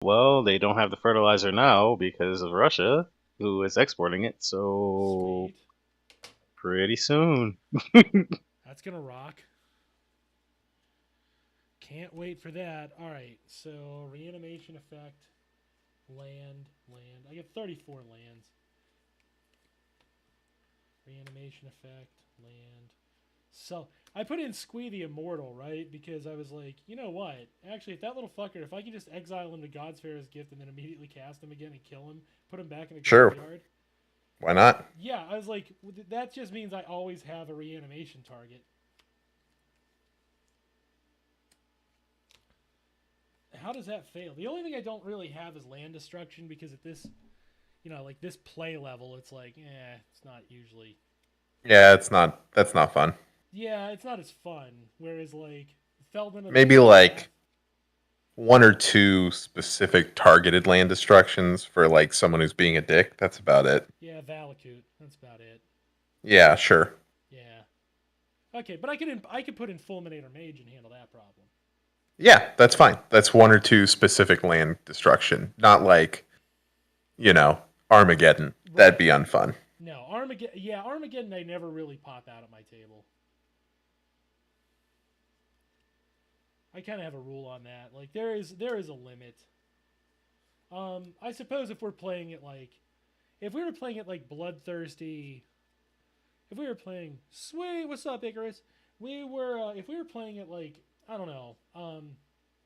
Well, they don't have the fertilizer now because of Russia, who is exporting it. So Sweet. pretty soon. That's gonna rock. Can't wait for that. All right, so reanimation effect, land. I get 34 lands. Reanimation effect, land. So I put in Squee the Immortal, right? Because I was like, you know what? Actually, if that little fucker, if I can just exile him to God's Fairest Gift and then immediately cast him again and kill him, put him back in the Sure. graveyard. Why not? Yeah, I was like, that just means I always have a reanimation target. How does that fail? The only thing I don't really have is land destruction because at this, like this play level, it's like, it's not usually. Yeah, that's not fun. Yeah, it's not as fun. Whereas like Feldman of the Maybe Fell Path, like one or two specific targeted land destructions for like someone who's being a dick. That's about it. yeah, Valakut. That's about it. Yeah, sure. Yeah. Okay, but I could put in Fulminator Mage and handle that problem. Yeah, that's fine. That's one or two specific land destruction, not like, you know, Armageddon. That'd Right. be unfun. No, Armageddon. Yeah, Armageddon. They never really pop out at my table. I kind of have a rule on that. Like there is a limit. I suppose if we were playing it like Bloodthirsty, if we were playing sweet, what's up, Icarus? If we were playing it like I don't know,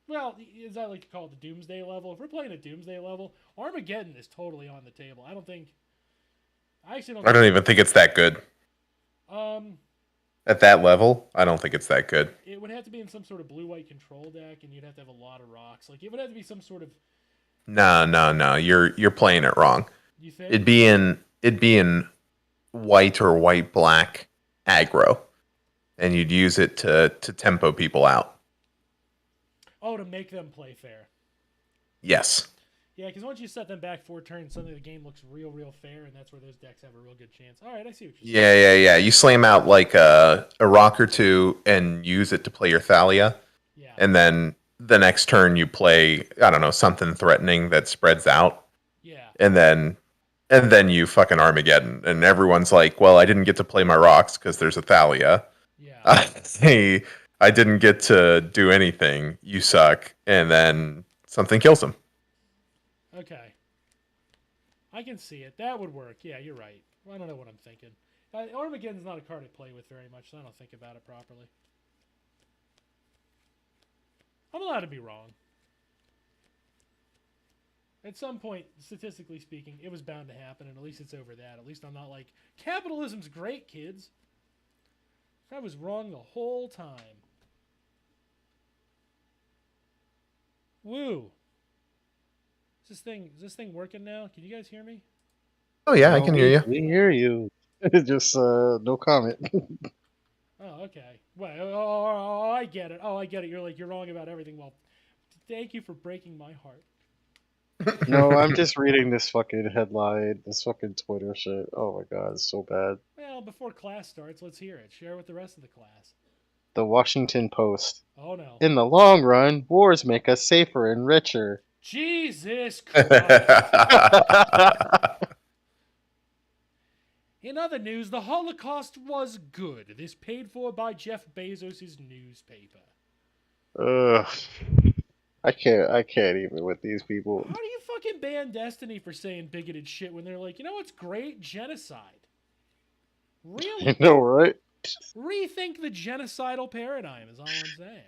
well, as I like to call it, the Doomsday level. If we're playing a Doomsday level, Armageddon is totally on the table. I actually don't I think don't it. even think it's that good. Um, At that level, I don't think it's that good. it would have to be in some sort of blue-white control deck, and you'd have to have a lot of rocks. Like it would have to be some sort of. No, no, no. You're playing it wrong. You think? It'd be in white or white black aggro, and you'd use it to tempo people out. Oh, to make them play fair. Yes. Yeah, because once you set them back 4 turns, suddenly the game looks real, real fair, and that's where those decks have a real good chance. All right, I see what you're saying. Yeah, yeah, yeah. You slam out like a rock or two and use it to play your Thalia, Yeah, and then the next turn you play, I don't know, something threatening that spreads out, yeah, and then you fucking Armageddon, and everyone's like, "Well, I didn't get to play my rocks because there's a Thalia. yeah. I I didn't get to do anything. You suck." And then something kills him. Okay, I can see it. That would work. Yeah, you're right. I don't know what I'm thinking. Armageddon's not a card I play with very much, so I don't think about it properly. I'm allowed to be wrong. At some point, statistically speaking, it was bound to happen, and at least it's over that. At least I'm not like, capitalism's great, kids. I was wrong the whole time. Woo. Is this thing working now? Can you guys hear me? Oh yeah, I No, can hear you. we hear you. Just no comment. Oh, okay. Well, oh, I get it. Oh, I get it. You're wrong about everything. Well, thank you for breaking my heart. No, I'm just reading this fucking headline, this fucking Twitter shit. Oh my god, it's so bad. Well, before class starts, let's hear it. Share with the rest of the class. The Washington Post. Oh no. In the long run, wars make us safer and richer. Jesus Christ. In other news, the Holocaust was good. This paid for by Jeff Bezos' newspaper. Ugh. I can't even with these people. How do you fucking ban Destiny for saying bigoted shit when they're like, you know what's great? Genocide. You Really? know, right? Rethink the genocidal paradigm, is all I'm saying.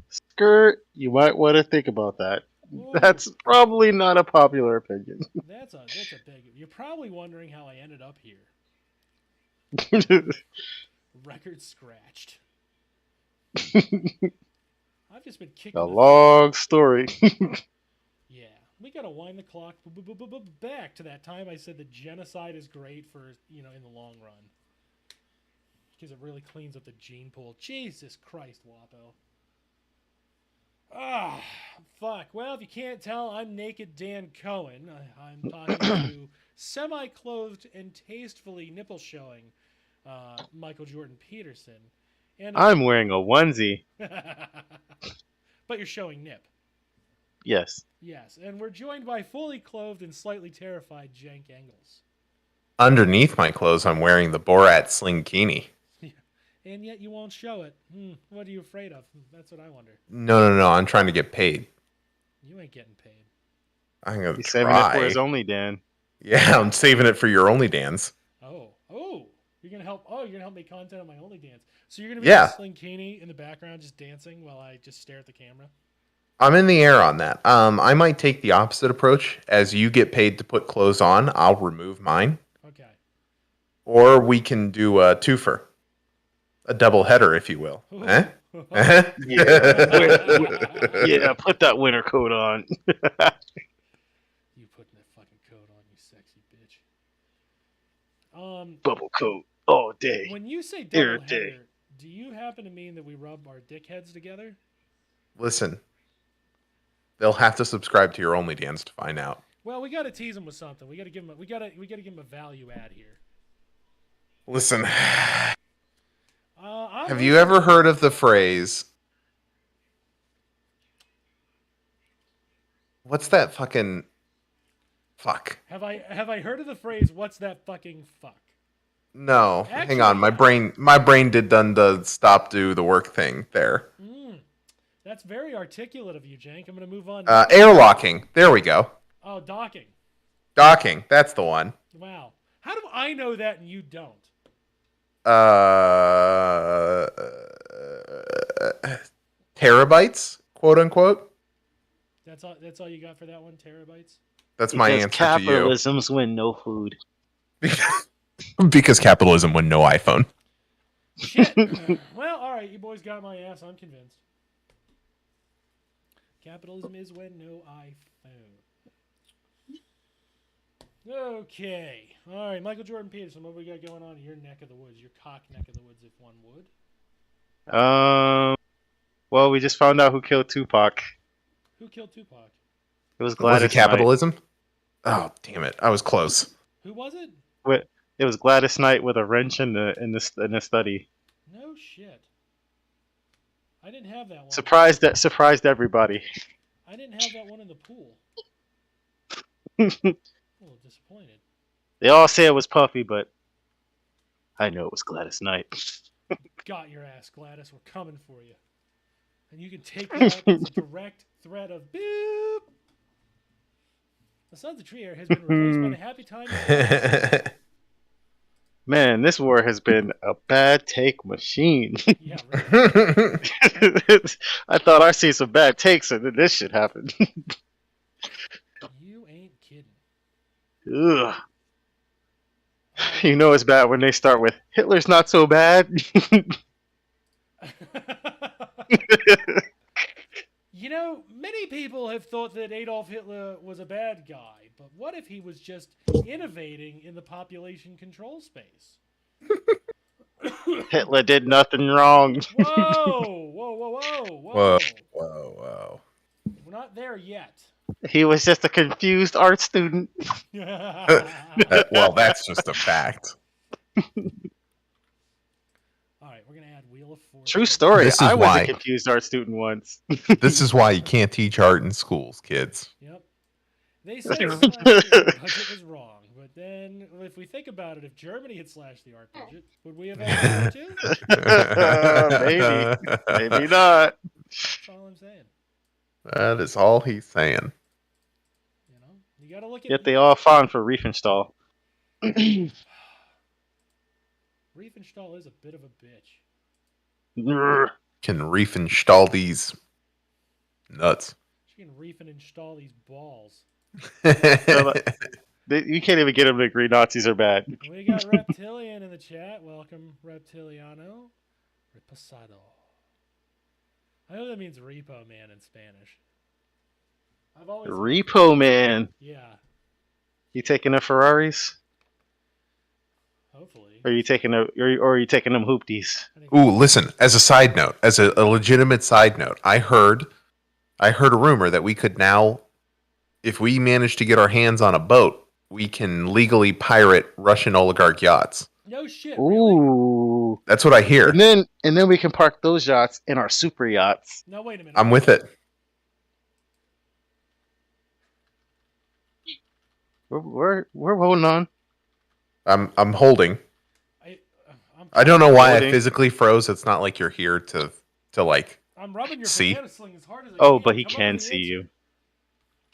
Skirt, you might want to think about that. Whoa. That's probably not a popular opinion. That's a big. You're probably wondering how I ended up here. Record scratched. I've just been A kicking the. long story. Yeah, we gotta wind the clock back to that time I said that genocide is great for in the long run because it really cleans up the gene pool. Jesus Christ, Wapo. Ah, fuck. Well, if you can't tell, I'm Naked Dan Cohen. I'm talking to semi-clothed and tastefully nipple showing Michael Jordan Peterson, and I'm wearing a onesie. but you're showing nip. Yes. Yes, and we're joined by fully clothed and slightly terrified Jank Engels. Underneath my clothes, I'm wearing the Borat slinkini. And yet you won't show it. What are you afraid of? That's what I wonder. No. I'm trying to get paid. You ain't getting paid. I'm gonna He's try. saving it for his only Dan. Yeah, I'm saving it for your OnlyDans. Oh, you're gonna help. Oh, you're gonna help make content on my OnlyDance. So you're gonna be Yeah. slinkini in the background, just dancing while I just stare at the camera. I'm in the air on that. I might take the opposite approach. As you get paid to put clothes on, I'll remove mine. Okay. Or we can do a twofer. A double header, if you will. Eh? Yeah, put that winter coat on. You putting that fucking coat on, you sexy bitch. Bubble coat all day. When you say Every double day. header, do you happen to mean that we rub our dick heads together? Listen, they'll have to subscribe to your OnlyDans to find out. Well, we gotta tease them with something. We gotta give them. We gotta give them a value add here. Listen, have I'm you ever heard of the phrase? What's that fucking fuck? Have I heard of the phrase "What's that fucking fuck"? No, Actually, hang on. My brain did done the stop do the work thing there. That's very articulate of you, Jank. I'm gonna move on. Airlocking. There we go. Oh, docking. Docking. That's the one. Wow. How do I know that and you don't? Terabytes, quote unquote. That's all you got for that one? Terabytes? That's my Because answer to you. capitalism's win no food. Because capitalism win no iPhone. Shit. Well, all right. You boys got my ass. I'm convinced. Capitalism is when no iPhone. Okay. All right. Michael Jordan Peterson, what we got going on in your neck of the woods? Your cock neck of the woods, if one would. Well, we just found out who killed Tupac. Who killed Tupac? It was Gladys Was it capitalism? Oh, damn it. I was close. Who was it? Knight. It was Gladys Knight with a wrench in the study. No shit. I didn't have that one. Surprised everybody. I didn't have that one in the pool. A little disappointed. They all say it was Puffy, but I know it was Gladys Knight. Got your ass, Gladys. We're coming for you. And you can take that as a direct threat of boop. The Sons of Trier has been replaced by the Happy Time. Man, this war has been a bad take machine. Yeah, right. I thought I'd see some bad takes and then this shit happened. You ain't kidding. Ugh. You know it's bad when they start with Hitler's not so bad. You know, many people have thought that Adolf Hitler was a bad guy, but what if he was just innovating in the population control space? Hitler did nothing wrong. Whoa. Whoa. We're not there yet. He was just a confused art student. Well, that's just a fact. All right, we're going to add Wheel of Fortune. True story. This is I was why. a confused art student once. This is why you can't teach art in schools, kids. Yep. They said the budget was wrong, but then if we think about it, if Germany had slashed the art budget, would we have had too? Maybe not. That's all I'm saying. That is all he's saying. You know, you got to look at. Yet they all fond for Riefenstahl. Riefenstahl is a bit of a bitch. Can Riefenstahl these nuts. She can reef and install these balls. You can't even get them to agree Nazis are bad. We got Reptilian in the chat. Welcome, Reptiliano. Reposado. I know that means repo man in Spanish. I've always Repo man. Yeah, You taking the Ferraris? hopefully. Or are you taking or are you taking them hoopties? I think Ooh, listen, as a side note, as a legitimate side note, I heard a rumor that we could now, if we manage to get our hands on a boat, we can legally pirate Russian oligarch yachts. no shit. Really? Ooh. That's what I hear. And then we can park those yachts in our super yachts. No, wait a minute. I'm with it. We're holding on. I'm holding. I, I'm, I don't know why I Holding. physically froze. It's not like you're here to like I'm rubbing your see. banana sling as hard as I Oh, can. but he Come up can with an see answer. you.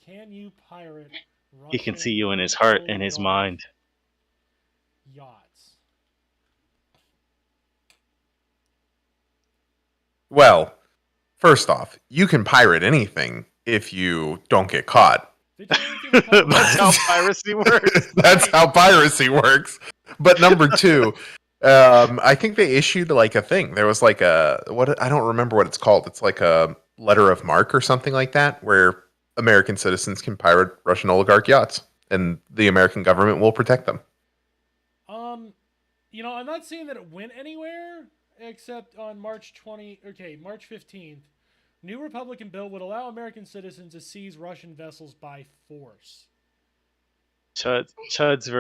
Can you pirate Russian He can see you in his heart and his oligarch mind. yachts? Well, first off, you can pirate anything if you don't get caught. Vigilante Republic. That's how piracy works. That's Right. how piracy works. But number two, I think they issued like a thing. There was like a what I don't remember what it's called. It's like a letter of marque or something like that, where American citizens can pirate Russian oligarch yachts, and the American government will protect them. I'm not saying that it went anywhere except on March 15th. New Republican bill would allow American citizens to seize Russian vessels by force. Chuds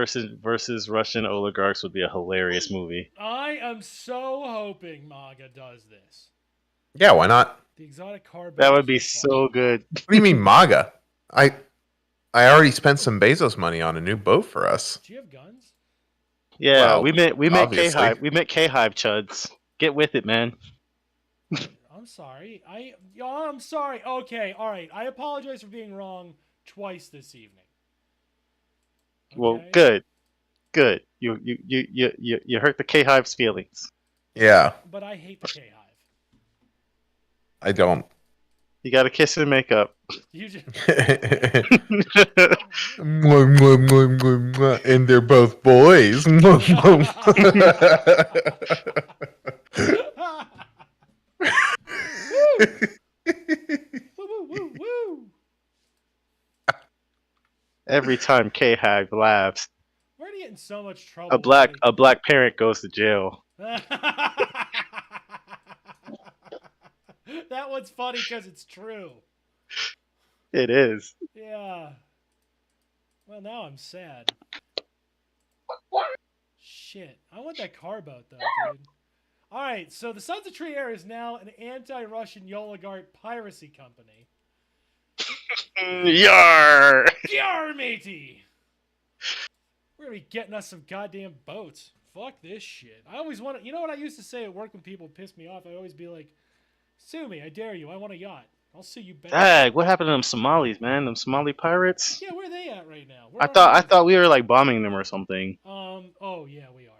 versus Russian oligarchs would be a hilarious movie. I am so hoping MAGA does this. Yeah, why not? The exotic car. That would be so good. What do you mean MAGA? I already spent some Bezos money on a new boat for us. Do you have guns? Yeah, Well, we meant obviously. K-Hive. We meant K-Hive, Chuds. Get with it, man. I'm sorry. I'm sorry. Okay, all right. I apologize for being wrong twice this evening. Well, Okay? good. You hurt the K-Hive's feelings. Yeah, But I hate the K-Hive. I don't. You got to kiss and make up. You just... And they're both boys. Woo, woo, woo. Every time K-Hive laughs, We're gonna get in so much trouble. a black parent goes to jail. That one's funny because it's true. It is. Yeah. Well, now I'm sad. Shit. I want that car boat, though, dude. Alright, so the Sons of Trier is now an anti-Russian oligarch piracy company. Yar! Yar, matey! We're gonna be getting us some goddamn boats. Fuck this shit. I always want to... You know what I used to say at work when people piss me off? I'd always be like, sue me, I dare you, I want a yacht. I'll sue you back. Dag, what happened to them Somalis, man? Them Somali pirates? Yeah, where are they at right now? I thought we were like bombing them or something. Oh yeah, we are.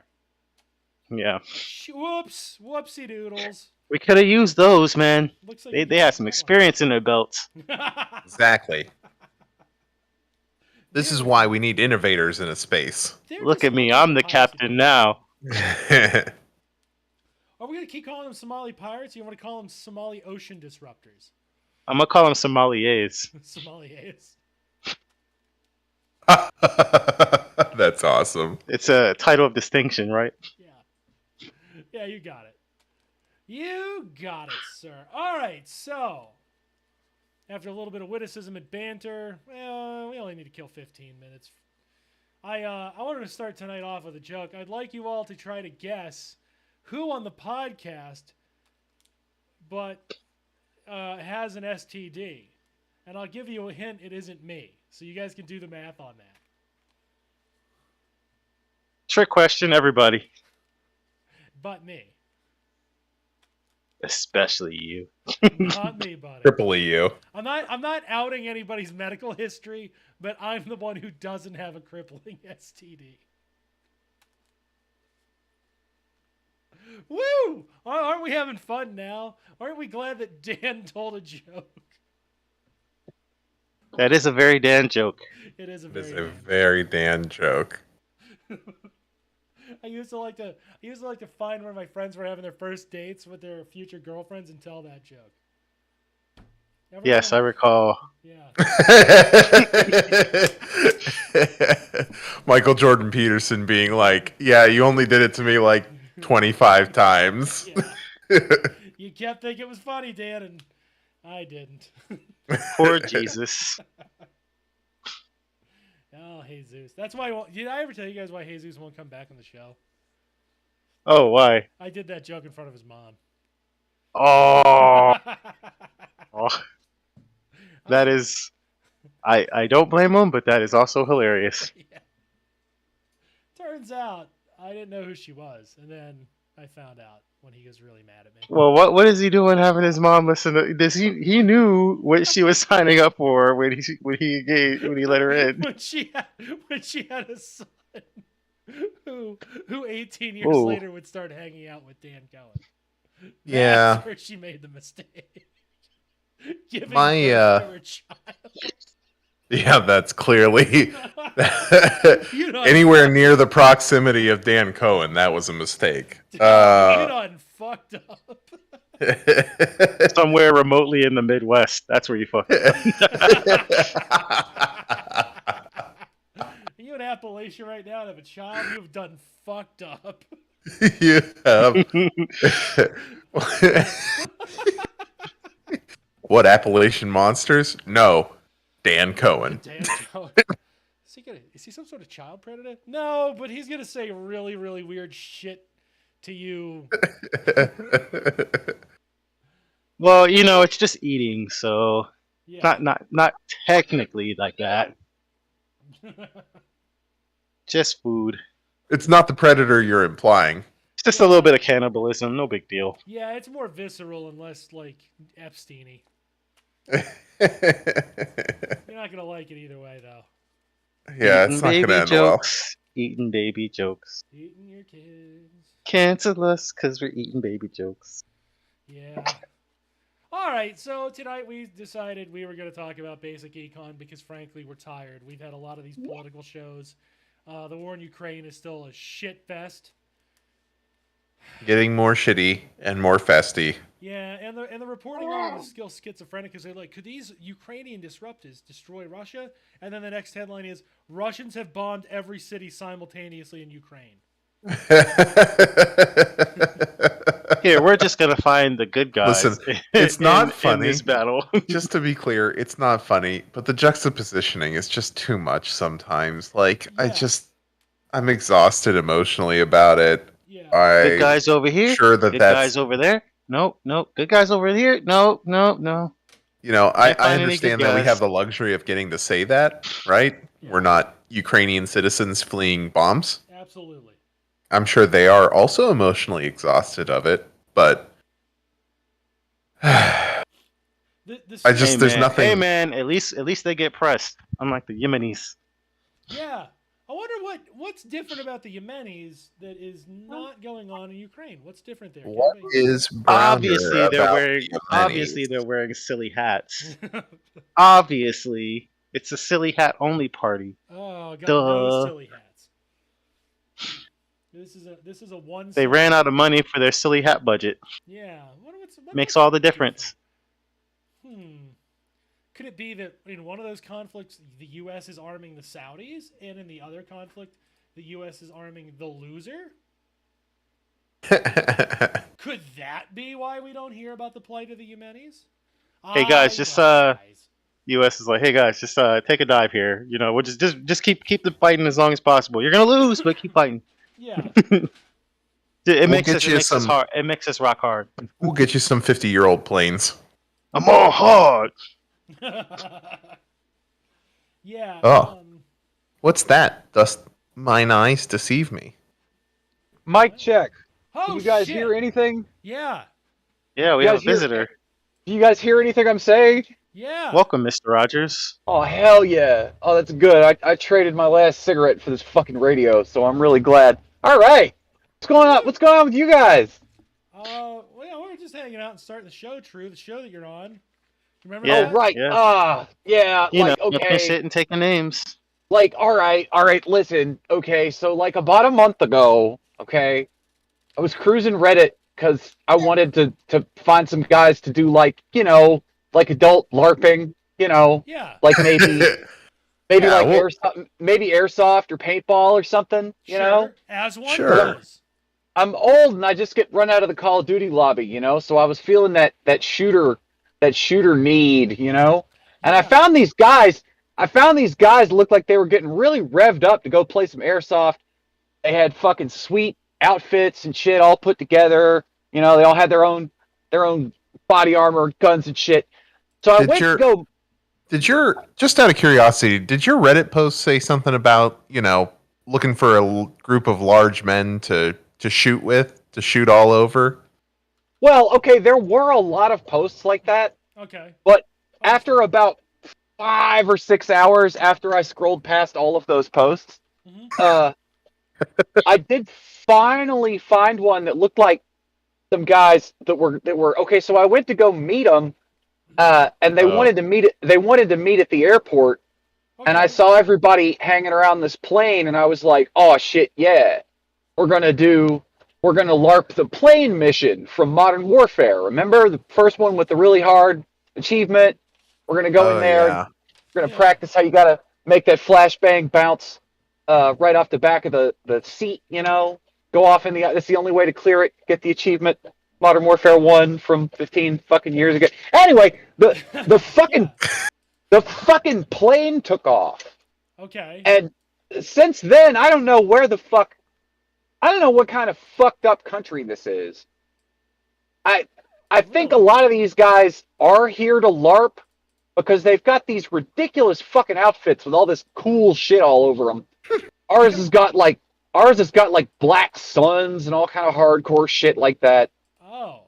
Yeah. Whoops. Whoopsie doodles. We could have used those, man. Looks like They had some experience in their belts. Exactly. This is why we need innovators in a space. Look at me, I'm the captain now. Are we gonna keep calling them Somali pirates, or you want to call them Somali ocean disruptors? I'm gonna call them Sommeliers. Sommeliers. That's awesome. It's a title of distinction, right? Yeah. Yeah, you got it. You got it, sir. All right, so after a little bit of witticism and banter, well, we only need to kill 15 minutes. I wanted to start tonight off with a joke. I'd like you all to try to guess who on the podcast but has an STD. And I'll give you a hint, it isn't me. So you guys can do the math on that. Trick question, everybody. But me. Especially you. Not me, buddy. Triple EU. I'm not outing anybody's medical history, but I'm the one who doesn't have a crippling STD. Woo! Aren't we having fun now? Aren't we glad that Dan told a joke? That is a very Dan joke. It is a It is very a very Dan joke. I used to like to find where my friends were having their first dates with their future girlfriends and tell that joke. Ever Yes, I know? recall. Yeah. Michael Jordan Peterson being like, yeah, you only did it to me like 25 times. Yeah. You kept thinking it was funny, Dan, and I didn't. Poor Jesus. Oh, Jesus. That's why did I ever tell you guys why Jesus won't come back on the show? Oh, why? I did that joke in front of his mom. Oh, that is. I don't blame him, but that is also hilarious. Yeah. Turns out I didn't know who she was, and then I found out when he was really mad at me. Well, what is he doing having his mom listen to this? He knew what she was signing up for when he let her in. when she had a son who 18 years Ooh. later would start hanging out with Dan Cohen. Yeah. That's where she made the mistake. Giving My, birth to her child. Yeah, that's clearly You know, anywhere near the proximity of Dan Cohen. That was a mistake. you done fucked up. Somewhere remotely in the Midwest. That's where you fucked up. You in Appalachia right now and have a child, you've done fucked up. You have. What, Appalachian monsters? No, Dan Cohen. Dan Cohen. Is he some sort of child predator? No, but he's gonna say really, really weird shit to you. Well, it's just eating, so Yeah. not technically like that. Just food. It's not the predator you're implying. It's just a little bit of cannibalism. No big deal. Yeah, it's more visceral and less like Epstein-y. You're not gonna like it either way, though. Yeah, it's not going to end jokes. Eating baby jokes. Eating your kids. Cancel us because we're eating baby jokes. Yeah. All right, so tonight we decided we were going to talk about basic econ because, frankly, we're tired. We've had a lot of these political shows. The war in Ukraine is still a shit fest. well. Getting more shitty and more festy. Yeah, and the reporting on it is still schizophrenic because they're like, could these Ukrainian disruptors destroy Russia? And then the next headline is, Russians have bombed every city simultaneously in Ukraine. Here, we're just gonna find the good guys. Listen, it's not in funny. this battle. Just to be clear, it's not funny, but the juxtapositioning is just too much sometimes. Like, Yeah. I'm exhausted emotionally about it. Yeah. Good guys over here. Sure that good that's guys over there. Nope. Good guys over here. No. You know, I Can't find any understand good that we guys. have the luxury of getting to say that, right? Yeah. We're not Ukrainian citizens fleeing bombs. Absolutely. I'm sure they are also emotionally exhausted of it, but The I just- Hey, there's man. nothing- Hey man, at least they get pressed, unlike the Yemenis. Yeah. I wonder what's different about the Yemenis that is not going on in Ukraine. What's different there? what is browner Obviously, they're about wearing. the Yemenis? Obviously, they're wearing silly hats. Obviously, it's a silly hat only party. Oh, got Duh. no silly hats. This is a one. They ran out of money for their silly hat budget. Yeah. What Makes all the difference. Could it be that in one of those conflicts, the U.S. is arming the Saudis, and in the other conflict, the U.S. is arming the loser? Could that be why we don't hear about the plight of the Yemenis? Hey, guys, just, U.S. is like, hey guys, just take a dive here. We'll just keep the fighting as long as possible. You're gonna lose, but keep fighting. Yeah. It makes get us you some- hard. It makes us rock hard. We'll get you some 50-year-old planes. I'm all hard. Yeah. Oh. What's that? Does mine eyes deceive me? Mic check. Oh, Do you guys shit. hear anything? Yeah. Yeah, we You have a guys hear- visitor. Do you guys hear anything I'm saying? Yeah. Welcome, Mr. Rogers. Oh, hell yeah. Oh, that's good. I traded my last cigarette for this fucking radio, so I'm really glad. All right. What's going on? What's going on with you guys? Well, we're just hanging out and starting the show, True, the show that you're on. Remember Yeah. that? Oh, right. yeah. Yeah. Like, nothing okay. shit and taking names. Like, all right. Listen. Okay, so like about a month ago, okay, I was cruising Reddit because I wanted to find some guys to do like like adult LARPing, Yeah. like maybe Yeah, like well- airsoft or paintball or something, you know. As one Sure. does. I'm old and I just get run out of the Call of Duty lobby, so I was feeling that shooter need, and I Yeah. found these guys looked like they were getting really revved up to go play some airsoft. They had fucking sweet outfits and shit all put together. They all had their own body armor, guns and shit. So I Did went your- to go. just out of curiosity, did your Reddit post say something about, looking for a group of large men to shoot with, to shoot all over? Well, okay, there were a lot of posts like that, Okay. but after about 5 or 6 hours after I scrolled past all of those posts, Mhm. I did finally find one that looked like some guys that were okay. So I went to go meet them, and they wanted to meet. They wanted to meet at the airport, and I Okay. saw everybody hanging around this plane, and I was like, "Oh shit, yeah, we're gonna LARP the plane mission from Modern Warfare. Remember the first one with the really hard achievement? We're gonna go in Oh there. yeah. We're gonna Yeah. practice how you gotta make that flashbang bounce right off the back of the seat. Go off in the. That's the only way to clear it. Get the achievement. Modern Warfare 1 from 15 fucking years ago. Anyway, the fucking Yeah. the fucking plane took off, Okay. and since then I don't know where the fuck. I don't know what kind of fucked up country this is. I I think a Really? lot of these guys are here to LARP because they've got these ridiculous fucking outfits with all this cool shit all over them. Ours has got like black suns and all kind of hardcore shit like that. Oh.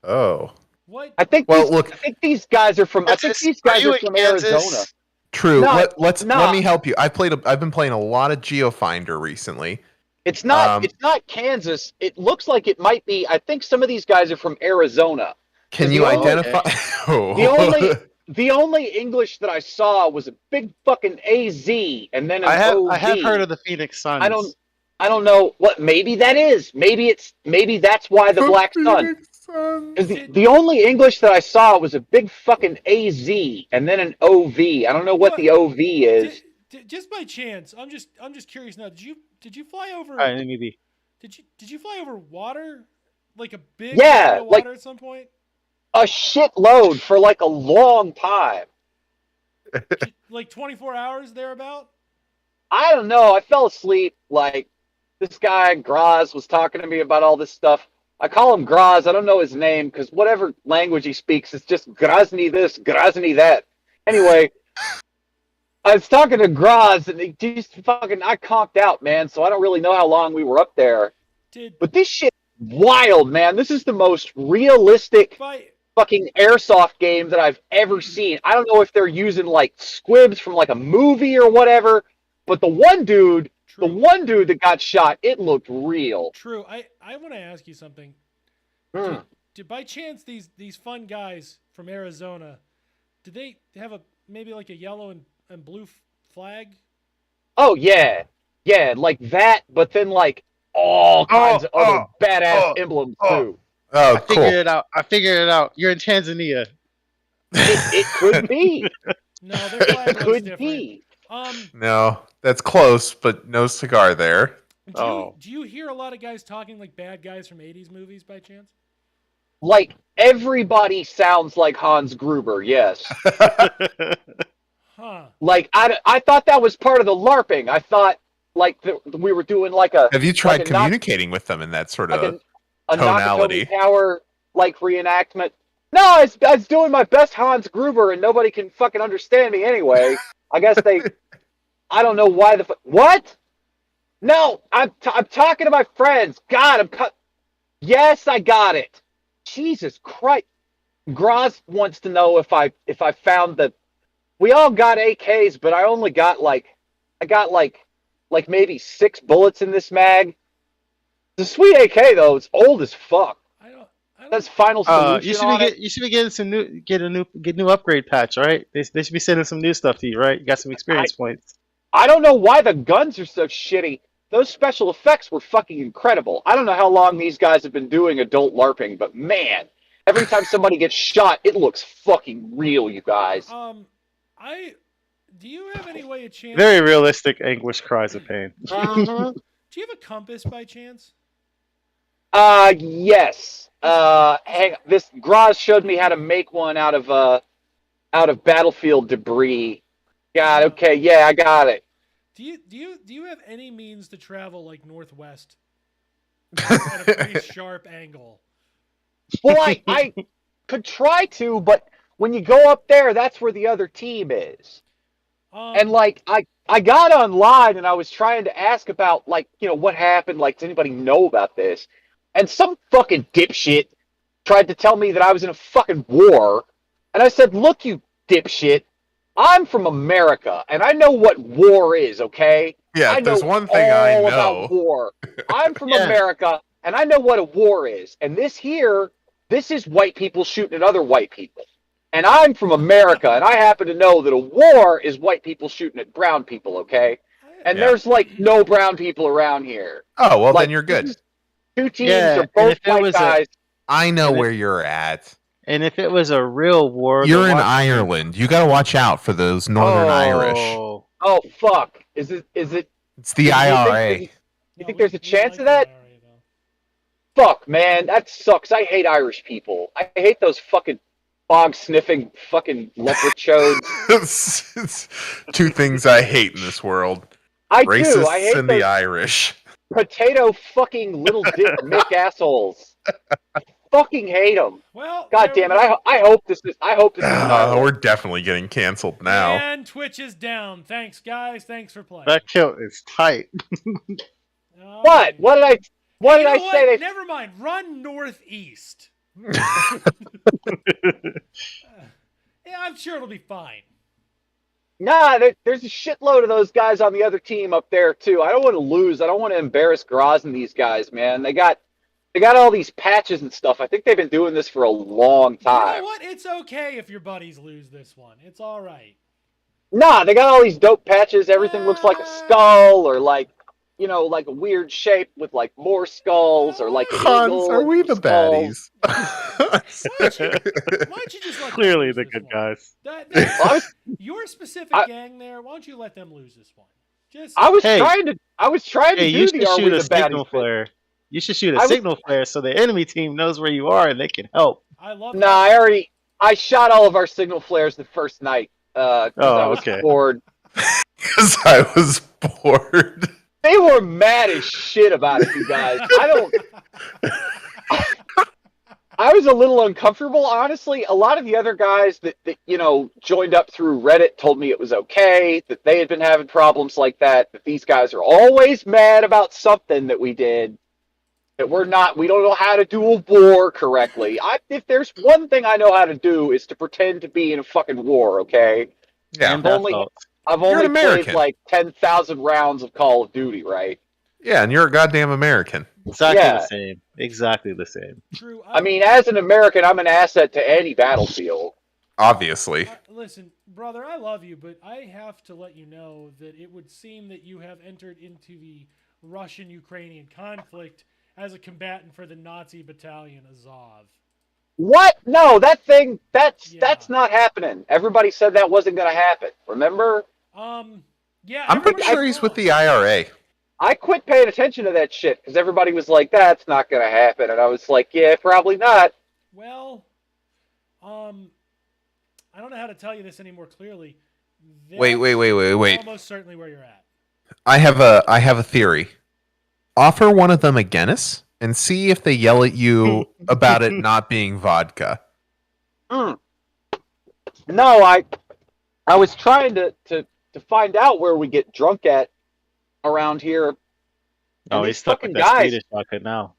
Oh. What? I think Well, look, these guys are from Are you in Arizona. Kansas? true. No, Let no. me help you. I've been playing a lot of GeoFinder recently. It's not Um, Kansas. It looks like it might be. I think some of these guys are from Arizona. Can the you only- identify? The only English that I saw was a big fucking AZ and then an OV. I have heard of the Phoenix Suns. I don't know what. Maybe that is. Maybe that's why the Black Sun. Because the only English that I saw was a big fucking AZ and then an OV. I don't know what the OV is. Just by chance, I'm just curious now. Did you fly over? Maybe. Did you fly over water? Like a big Yeah, body of water at some point? A shitload for like a long time. Like 24 hours thereabout? I don't know. I fell asleep. Like this guy Graz was talking to me about all this stuff. I call him Graz. I don't know his name because whatever language he speaks, it's just Grazny this, Grazny that. Anyway, I was talking to Graz and he just fucking I conked out, man. So I don't really know how long we were up there. But this shit wild, man. This is the most realistic fucking airsoft game that I've ever seen. I don't know if they're using like squibs from like a movie or whatever, but the one dude that got shot, it looked real. True. I want to ask you something. Did by chance these fun guys from Arizona, did they have maybe like a yellow and blue flag? Oh yeah, like that, but then like all kinds of other badass emblems too. Oh, I figured it out. You're in Tanzania. It could be. No, their flag looks Could different. be. No, that's close, but no cigar there. Do you hear a lot of guys talking like bad guys from 80s movies by chance? Like everybody sounds like Hans Gruber, yes. Huh. Like I thought that was part of the LARPing. I thought like we were doing like a. Have you tried like communicating with them in that sort of a tonality? Nakatomi Tower like reenactment? No, I was doing my best Hans Gruber, and nobody can fucking understand me anyway. I guess they. I don't know why what? No, I'm talking to my friends. God, I'm cut. Yes, I got it. Jesus Christ. Graz wants to know if I found the. We all got AKs, but I only got like maybe 6 bullets in this mag. It's a sweet AK though. It's old as fuck. I don't That's final solution. You should be getting some new upgrade patch, right? They should be sending some new stuff to you, right? You got some experience points. I don't know why the guns are so shitty. Those special effects were fucking incredible. I don't know how long these guys have been doing adult LARPing, but man, every time somebody gets shot, it looks fucking real, you guys. Do you have any way of chance? Very realistic anguish cries of pain. Do you have a compass by chance? Yes. This Graz showed me how to make one out of battlefield debris. God, okay, yeah, I got it. Do you have any means to travel like northwest at a pretty sharp angle? Well, I could try to, but when you go up there, that's where the other team is. And like I got online and I was trying to ask about like, what happened, like does anybody know about this? And some fucking dipshit tried to tell me that I was in a fucking war. And I said, "Look, you dipshit, I'm from America and I know what war is, okay? Yeah, I if there's know one thing I all know. about war. I'm from Yeah. America and I know what a war is. And this is white people shooting at other white people. And I'm from America, and I happen to know that a war is white people shooting at brown people, okay? And Yeah. there's like no brown people around here. Oh, well, Like, then you're good. Two teams Yeah, are and both if it white was a- guys. I know And where you're at. And if it was a real war, You're the in Washington- Ireland. You got to watch out for those Northern Irish. Oh, Oh fuck! Is it? It's the do you think- IRA. You think there's a chance of that? Fuck, man, that sucks. I hate Irish people. I hate those fucking fog sniffing fucking leopard chodes. It's two things I hate in this world: I do. racists I hate and those the Irish. potato fucking little dick Mick assholes. I fucking hate them. Well, God damn it! I hope this is. I hope this is. We're definitely getting canceled now. And Twitch is down. Thanks, guys. Thanks for playing. that kill is tight. All What? right. What did I? What You did I know say? They, Never mind. Run northeast. Yeah, I'm sure it'll be fine. nah, there's a shitload of those guys on the other team up there too. I don't want to lose. I don't want to embarrass Graz and these guys, man. They got all these patches and stuff. I think they've been doing this for a long You time. know what? It's okay if your buddies lose this one. It's all right. Nah, they got all these dope patches. Everything looks like a skull or like, like a weird shape with like more skulls or like an Hans, eagle are and we some the skulls. baddies? Why don't you just let them Clearly lose the this good one? guys. Well, Your specific gang there. Why don't you let them lose this one? Just I was Hey. trying to Hey, you do the should Are We shoot the a signal Baddies bit. flare. You should shoot a I was- signal flare so the enemy team knows where you are and they can help. I love. Nah, that. I shot all of our signal flares the first night. 'Cause I was okay. bored. Because I was bored. They were mad as shit about it, you guys. I was a little uncomfortable, honestly. A lot of the other guys that joined up through Reddit told me it was okay, that they had been having problems like that these guys are always mad about something that we did, that we don't know how to do a war correctly. If there's one thing I know how to do is to pretend to be in a fucking war, okay? Yeah, And only- that's all. I've You're only an played American. like 10,000 rounds of Call of Duty, right? yeah, and you're a goddamn American. Exactly Yeah. the same. Exactly the same. True. I mean, as an American, I'm an asset to any battlefield. Obviously. Listen, brother, I love you, but I have to let you know that it would seem that you have entered into the Russian-Ukrainian conflict as a combatant for the Nazi battalion Azov. What? No, that's Yeah. not happening. Everybody said that wasn't going to happen. Remember? Yeah. I'm pretty everybody sure he's with wrong. the IRA. I quit paying attention to that shit because everybody was like, "That's not going to happen," and I was like, "Yeah, probably not." Well, I don't know how to tell you this any more clearly. Wait. That's almost certainly where you're at. I have a theory. Offer one of them a Guinness and see if they yell at you about it not being vodka. No, I was trying to find out where we get drunk at around here. Oh, And he's these stuck fucking with that guys- Swedish vodka now.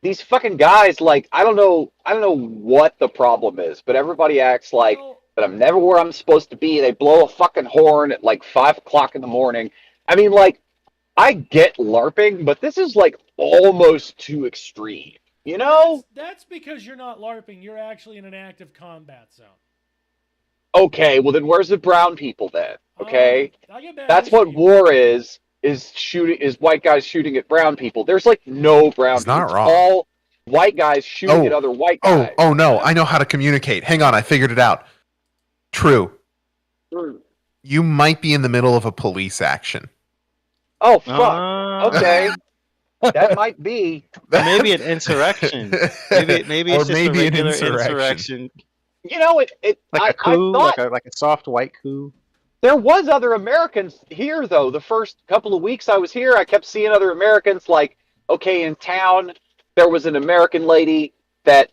These fucking guys, like, I don't know what the problem is, but everybody acts like Well, that I'm never where I'm supposed to be. They blow a fucking horn at like 5 o'clock in the morning. I mean, like, I get LARPing, but this is like almost too extreme. You know? that's because you're not LARPing. You're actually in an active combat zone. Okay, well then where's the brown people then? Okay? I get bad That's news for what you. war is white guys shooting at brown people. There's like no brown He's not people. It's wrong. all white guys shooting Oh. at other white Oh, guys. oh no, I know how to communicate. Hang on, I figured it out. True. You might be in the middle of a police action. Oh fuck. Okay. That might be. Maybe an insurrection. Maybe Or it's just maybe a an regular insurrection. insurrection. You know, Like a I coup, thought like a soft white coup. there was other Americans here though. The first couple of weeks I was here, I kept seeing other Americans. Like, okay, in town there was an American lady that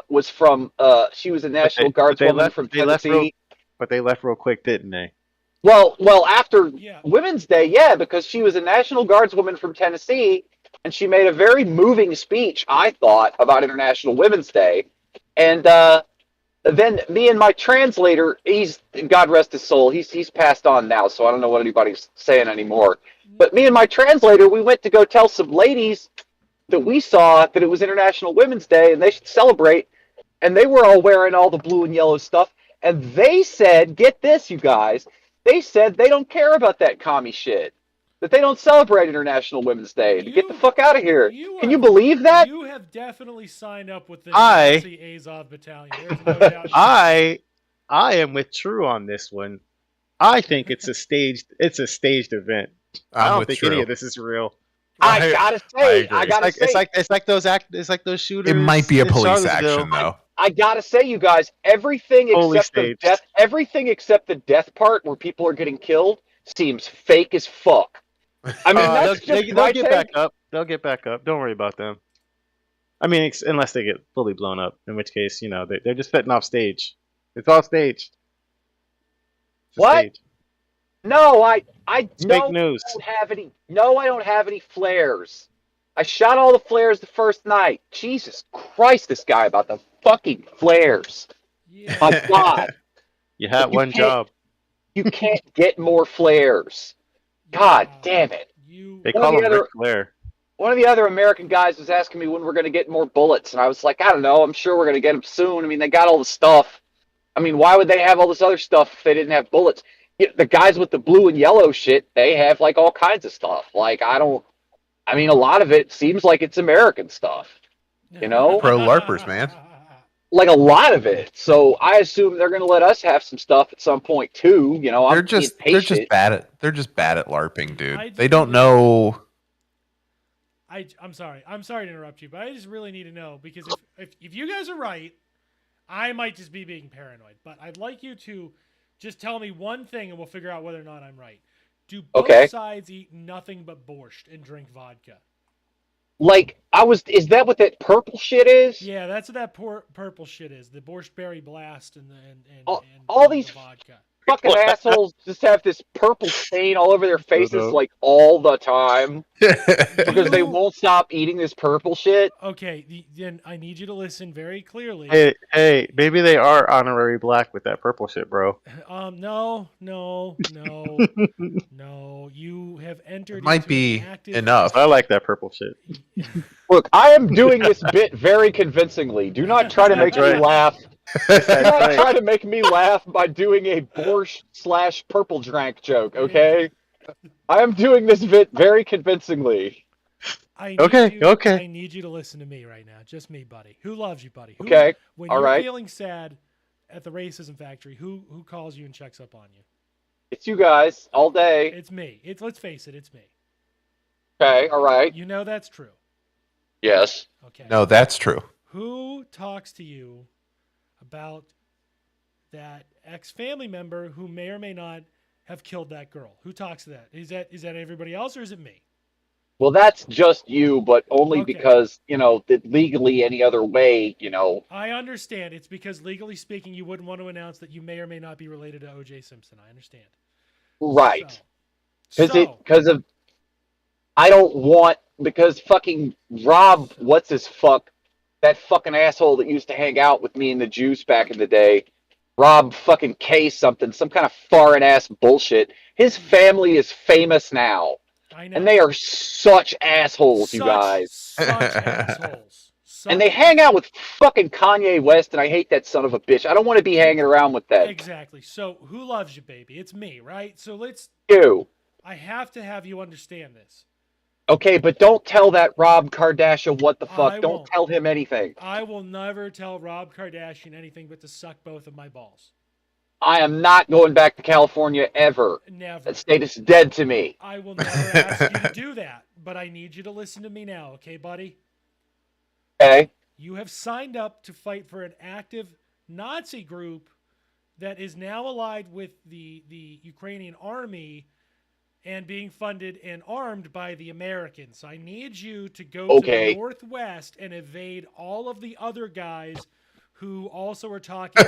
was from she was a National Guardswoman from Tennessee. But they left real quick, didn't they? Well, after Yeah. Women's Day, yeah, because she was a National Guardswoman from Tennessee, and she made a very moving speech, I thought, about International Women's Day. And then me and my translator, he's God rest his soul, he's passed on now, so I don't know what anybody's saying anymore. But me and my translator, we went to go tell some ladies that we saw that it was International Women's Day and they should celebrate, and they were all wearing all the blue and yellow stuff, and they said, get this, you guys, they said they don't care about that commie shit, that they don't celebrate International Women's Day, to get the fuck out of here. Can you believe that? You have definitely signed up with the I- Nazi Azov battalion. There's no doubt. I am with True on this one. I think it's a staged event. I don't think any of this is real. I gotta say, It's like those shooters. It might be a in police Charlottesville. action, though. I gotta say, you guys, everything Fully except the staged. death, everything except the death part where people are getting killed seems fake as fuck. I mean, that's just they'll my get take. back up. They'll get back up. Don't worry about them. I mean, unless they get fully blown up, in which case, they're just setting off stage. It's all staged. It's a What? stage. No, I It's fake news. don't have any. No, I don't have any flares. I shot all the flares the first night. Jesus Christ, this guy about the fucking flares. Yeah. My God, You had You one can't- job. you can't get more flares. God damn it. You. They One of call the him other- Ric Flair. One of the other American guys was asking me when we're going to get more bullets, and I was like, I don't know. I'm sure we're going to get them soon. I mean, they got all the stuff. I mean, why would they have all this other stuff if they didn't have bullets? Yeah, the guys with the blue and yellow shit, they have like all kinds of stuff. Like, I mean, a lot of it seems like it's American stuff. You know? Pro LARPers, man. Like a lot of it. So I assume they're going to let us have some stuff at some point too. You know, They're just bad at LARPing, dude. They don't know. know. I'm sorry to interrupt you, but I just really need to know, because if you guys are right, I might just be being paranoid. But I'd like you to just tell me one thing, and we'll figure out whether or not I'm right. Do both sides eat nothing but borscht and drink vodka? Like, is that what that purple shit is? Yeah, that's what that purple shit is. The borscht berry blast and all these the vodka. Fucking assholes just have this purple stain all over their faces Uh-huh. like all the time because they won't stop eating this purple shit. Okay, then I need you to listen very clearly. Hey, maybe they are honorary black with that purple shit, bro. No. You have entered. It might into be an active... enough. I like that purple shit. Look, I am doing this bit very convincingly. Do not try to make That's me right. laugh. Do not right. try to make me laugh by doing a borscht / purple drank joke, okay? I am doing this bit very convincingly. Okay. I need you to listen to me right now. Just me, buddy. Who loves you, buddy? Okay. When All you're right. feeling sad at the racism factory, who calls you and checks up on you? It's you guys all day. It's me. Let's face it, it's me. Okay, all right. You know that's true. Yes. Okay. No, that's true. Who talks to you about that ex-family member who may or may not have killed that girl? Who talks to that? Is that everybody else, or is it me? Well, that's just you, but only Okay. because, that legally any other way, I understand. It's because legally speaking, you wouldn't want to announce that you may or may not be related to O.J. Simpson. I understand. Right. So, I don't want, because fucking Rob, that fucking asshole that used to hang out with me and the Juice back in the day, Rob fucking K something, some kind of foreign ass bullshit. His family is famous now. I know. And they are such assholes, you guys. Such assholes. And they hang out with fucking Kanye West, and I hate that son of a bitch. I don't want to be hanging around with that. Exactly. So who loves you, baby? It's me, right? So I have to have you understand this. Okay, but don't tell that Rob Kardashian what the fuck. I Don't won't. tell him anything. I will never tell Rob Kardashian anything but to suck both of my balls. I am not going back to California ever. Never. That state is dead to me. I will never ask you to do that, but I need you to listen to me now, okay, buddy? Okay? You have signed up to fight for an active Nazi group that is now allied with the Ukrainian army and being funded and armed by the Americans. So I need you to go to the Okay. Northwest and evade all of the other guys who also are talking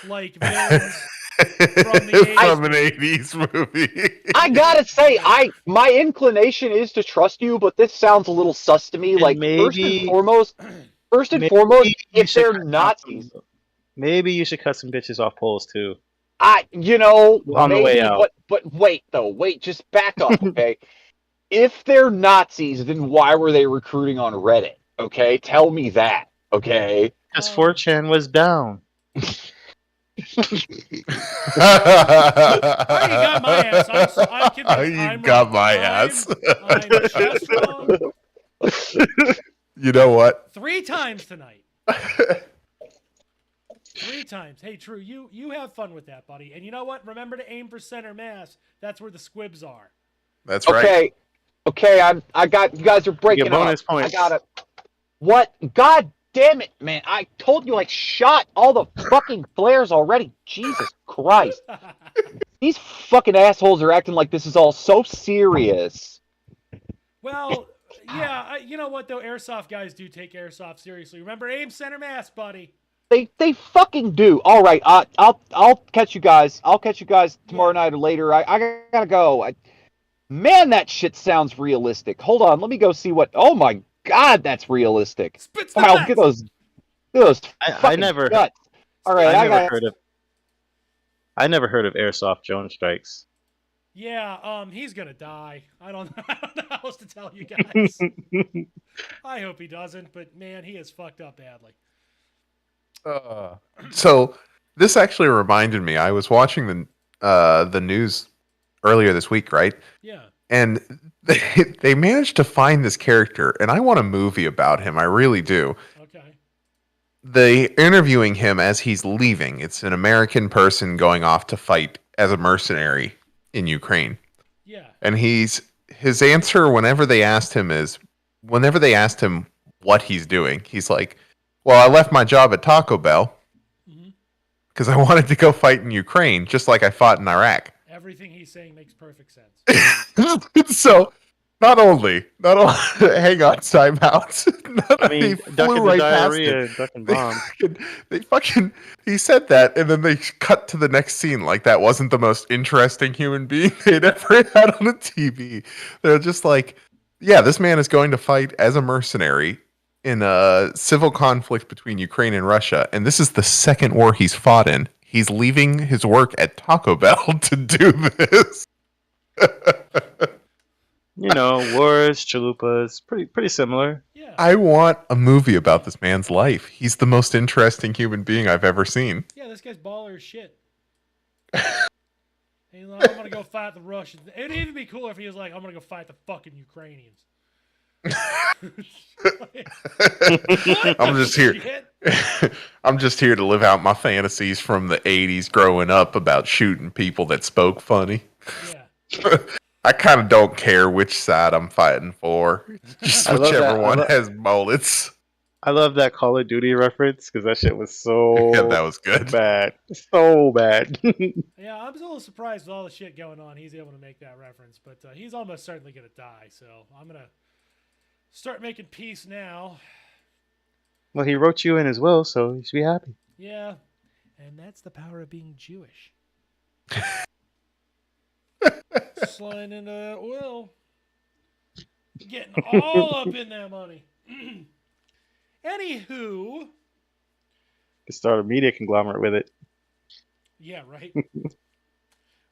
like villains from the From an 80s movie. I gotta say, my inclination is to trust you, but this sounds a little sus to me. And Like maybe, first and maybe foremost, you if should they're cut some- Nazis, Maybe you should cut some bitches off poles too. On the way maybe, out. but wait, just back up, okay? If they're Nazis, then why were they recruiting on Reddit? Okay, tell me that. Okay, Because 4chan was down. Oh, you got my ass. I'm convinced. You I'm got wrong. my ass. I'm just wrong. You know what? 3 times tonight. 3 times. Hey, True, you have fun with that, buddy. And you know what? Remember to aim for center mass. That's where the squibs are. That's right. okay, I got you guys are breaking get bonus up. points. I got it. What? God damn it, man! I told you I shot all the fucking flares already. Jesus Christ! These fucking assholes are acting like this is all so serious. Well, yeah, you know what though? Airsoft guys do take airsoft seriously. Remember, aim center mass, buddy. They fucking do. All right, I'll catch you guys. I'll catch you guys tomorrow night or later. I gotta go. Man, that shit sounds realistic. Hold on, let me go see what. Oh my God, that's realistic. Spits Wow, the get those I fucking never, guts. All right, I never heard of airsoft drone strikes. Yeah, he's gonna die. I don't know how else to tell you guys. I hope he doesn't, but man, he is fucked up badly. So this actually reminded me. I was watching the news earlier this week, right? Yeah. And they managed to find this character, and I want a movie about him. I really do. Okay. They interviewing him as he's leaving. It's an American person going off to fight as a mercenary in Ukraine. Yeah. And his answer whenever they asked him what he's doing, he's like, "Well, I left my job at Taco Bell because I wanted to go fight in Ukraine, just like I fought in Iraq." Everything he's saying makes perfect sense. So, not only, hang on, time out. I mean, ducking the diarrhea, ducking bombs. He said that, and then they cut to the next scene like that wasn't the most interesting human being they'd ever had on a TV. They're just like, yeah, this man is going to fight as a mercenary in a civil conflict between Ukraine and Russia, and this is the second war he's fought in. He's leaving his work at Taco Bell to do this. You know, wars, chalupas, pretty similar. Yeah. I want a movie about this man's life. He's the most interesting human being I've ever seen. Yeah, this guy's baller as shit. He's like, I'm gonna go fight the Russians. It'd even be cooler if he was like, I'm gonna go fight the fucking Ukrainians. I'm just here. I'm just here to live out my fantasies from the 80s growing up about shooting people that spoke funny. Yeah. I kind of don't care which side I'm fighting for. Just I love whichever that. one has bullets. I love that Call of Duty reference because that shit was so Yeah, that was good. bad. So bad. Yeah, I'm a little surprised with all the shit going on. He's able to make that reference, but he's almost certainly gonna die. So I'm gonna start making peace now. Well, he wrote you in as well, so you should be happy. Yeah, and that's the power of being Jewish. Sliding into that oil, getting all up in that money. Anywho, Could start a media conglomerate with it. yeah, right.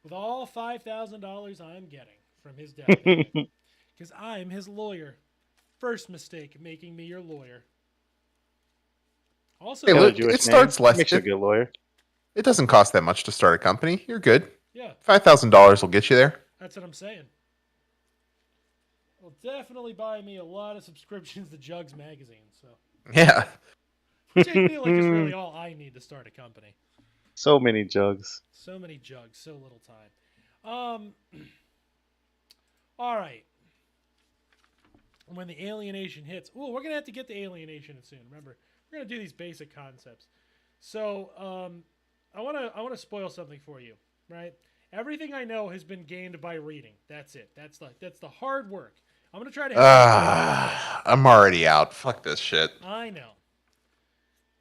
With all $5,000 I'm getting from his dad, because I'm his lawyer. First mistake, making me your lawyer. Also, Hey, Got a look, Jewish it starts name. less. Makes you a good lawyer. It doesn't cost that much to start a company. You're good. yeah, $5,000 will get you there. that's what I'm saying. Will definitely buy me a lot of subscriptions to Jugs magazine. So, Yeah. which I feel like is really all I need to start a company. So many jugs. So many jugs, so little time. All right. When the alienation hits, oh, we're gonna have to get the alienation soon. Remember, we're gonna do these basic concepts. So, I wanna spoil something for you, right? Everything I know has been gained by reading. That's it. That's the hard work. I'm gonna try to have I'm already out. Fuck this shit. I know.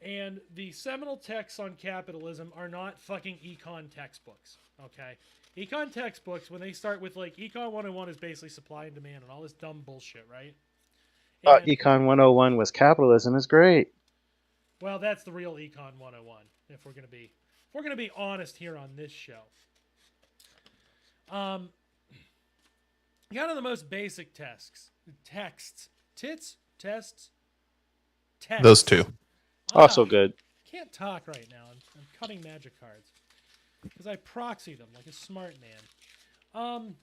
And the seminal texts on capitalism are not fucking econ textbooks. Okay? Econ textbooks, when they start with like Econ 101 is basically supply and demand and all this dumb bullshit, right? Thought And, Econ 101 was capitalism is great. well, that's the real Econ 101, if we're gonna be honest here on this show. Kind of the most basic tests. Those two. Also good. Can't talk right now. I'm cutting magic cards because I proxy them like a smart man.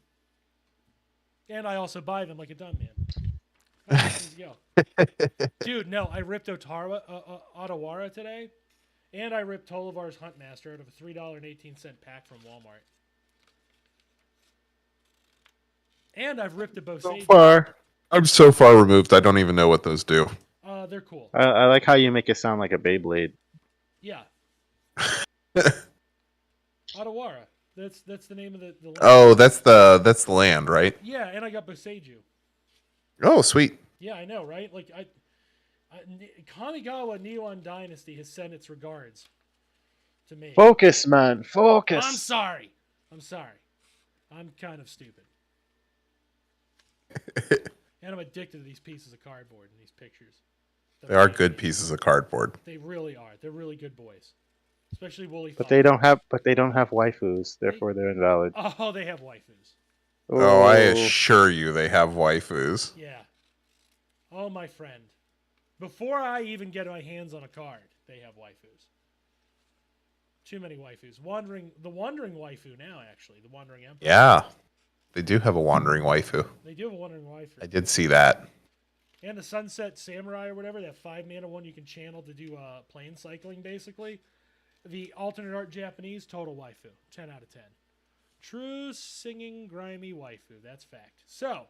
And I also buy them like a dumb man. There you go. Dude, no, I ripped Otawara today, and I ripped Tolivar's Huntmaster out of a $3.18 pack from Walmart. And I've ripped a Bosage. I'm so far removed. I don't even know what those do. They're cool. I like how you make it sound like a Beyblade. Yeah. Otawara. That's the name of the land. Oh, that's the land, right? Yeah, and I got Boseiju. Oh, sweet. Yeah, I know, right? Like Kamigawa Nihon Dynasty has sent its regards to me. Focus, man. Focus. I'm sorry. I'm kind of stupid. And I'm addicted to these pieces of cardboard and these pictures. They are good pieces of cardboard. They really are. They're really good boys. Especially Woolly But Fox. they don't have waifus, therefore they're invalid. Oh, they have waifus. Oh, I assure you they have waifus. Yeah. Oh, my friend. Before I even get my hands on a card, they have waifus. Too many waifus. The wandering waifu now, actually. The wandering emperor. Yeah. They do have a wandering waifu. They do have a wandering waifu. I did see that. And the Sunset Samurai or whatever, that 5-mana one you can channel to do plane cycling, basically. The alternate art Japanese, total waifu. 10 out of 10. True singing grimy waifu. That's fact. So,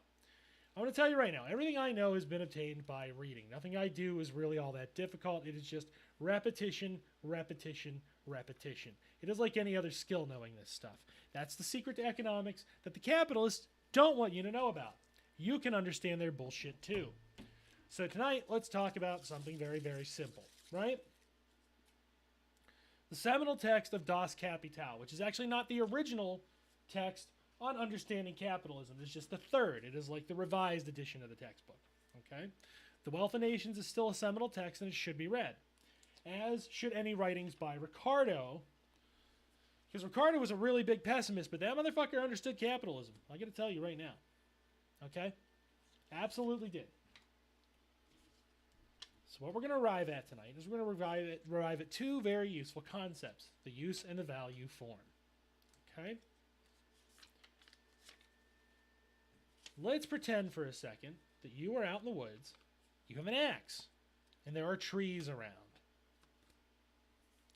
I'm going to tell you right now, everything I know has been obtained by reading. Nothing I do is really all that difficult. It is just repetition, repetition, repetition. It is like any other skill knowing this stuff. That's the secret to economics that the capitalists don't want you to know about. You can understand their bullshit too. So tonight, let's talk about something very, very simple, right? The seminal text of Das Kapital, which is actually not the original text on understanding capitalism. It's just the third. It is like the revised edition of the textbook, okay? The Wealth of Nations is still a seminal text and it should be read, as should any writings by Ricardo, because Ricardo was a really big pessimist, but that motherfucker understood capitalism. I got to tell you right now, okay? Absolutely did. So what we're going to arrive at tonight is we're going to arrive at two very useful concepts, the use and the value form. Okay? Let's pretend for a second that you are out in the woods, you have an axe, and there are trees around.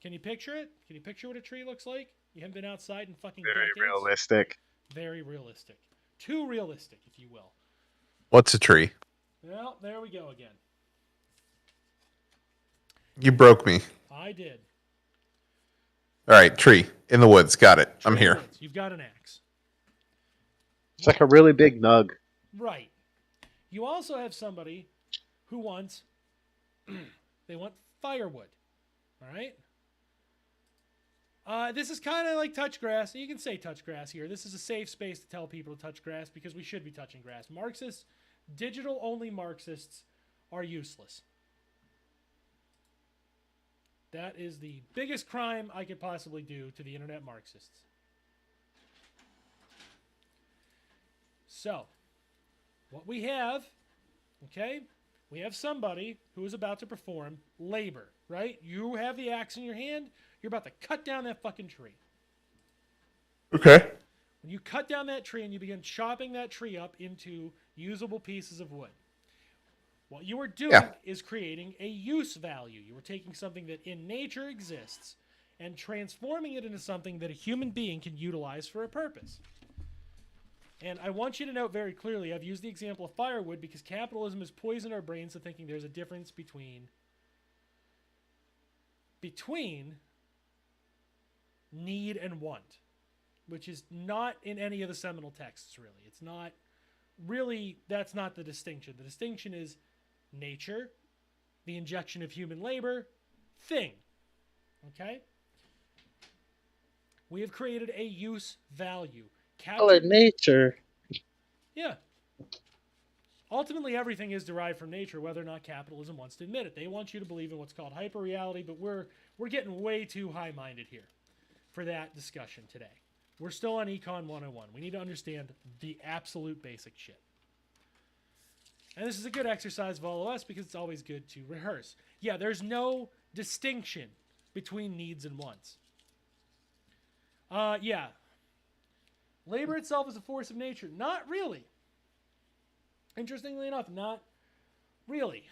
Can you picture it? Can you picture what a tree looks like? You haven't been outside in fucking decades? Very realistic. Very realistic. Too realistic, if you will. What's a tree? Well, there we go again. You broke me. I did. All right, tree in the woods. Got it. I'm here. Woods. You've got an axe. It's like a really big nug. Right. You also have somebody who wants, they want firewood. All right? This is kind of like touch grass. You can say touch grass here. This is a safe space to tell people to touch grass because we should be touching grass. Marxists, digital-only Marxists, are useless. That is the biggest crime I could possibly do to the internet Marxists. So, what we have, okay, we have somebody who is about to perform labor, right? You have the axe in your hand, you're about to cut down that fucking tree. Okay. When you cut down that tree and you begin chopping that tree up into usable pieces of wood, what you are doing is creating a use value. You are taking something that in nature exists and transforming it into something that a human being can utilize for a purpose. And I want you to note very clearly, I've used the example of firewood because capitalism has poisoned our brains to thinking there's a difference between need and want. which is not in any of the seminal texts, really. It's not really, that's not the distinction. The distinction is nature, the injection of human labor, thing. Okay? We have created a use value. Color nature. Yeah. Ultimately, everything is derived from nature, whether or not capitalism wants to admit it. They want you to believe in what's called hyperreality, but we're getting way too high-minded here for that discussion today. We're still on Econ 101. We need to understand the absolute basic shit. And this is a good exercise of all of us because it's always good to rehearse. Yeah, there's no distinction between needs and wants. Yeah. Labor itself is a force of nature. Not really. Interestingly enough, not really.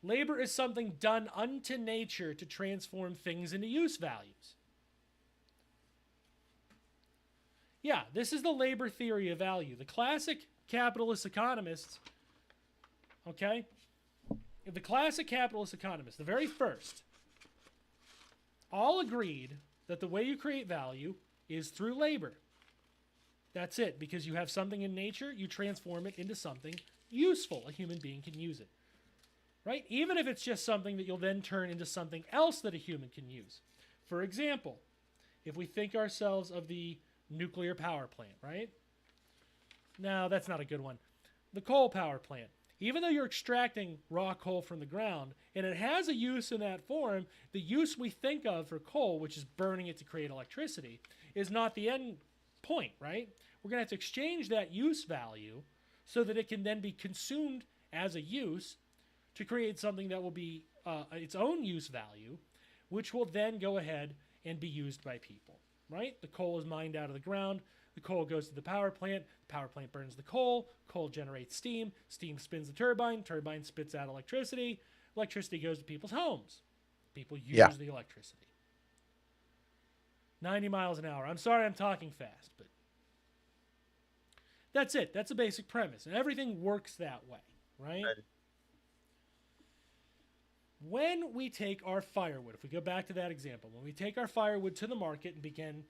Labor is something done unto nature to transform things into use values. Yeah, this is the labor theory of value. The classic capitalist economists, okay? The classic capitalist economists, the very first, all agreed that the way you create value is through labor. That's it, because you have something in nature, you transform it into something useful. A human being can use it. Right? Even if it's just something that you'll then turn into something else that a human can use. For example, if we think ourselves of the nuclear power plant, right? No, that's not a good one. The coal power plant. Even though you're extracting raw coal from the ground, and it has a use in that form, the use we think of for coal, which is burning it to create electricity, is not the end point, right? We're going to have to exchange that use value so that it can then be consumed as a use to create something that will be its own use value, which will then go ahead and be used by people, right? The coal is mined out of the ground. The coal goes to the power plant burns the coal generates steam spins the turbine spits out electricity goes to people's homes. People use the electricity. 90 miles an hour. I'm sorry I'm talking fast, but that's it. That's a basic premise, and everything works that way, right? When we take our firewood, if we go back to that example, when we take our firewood to the market and begin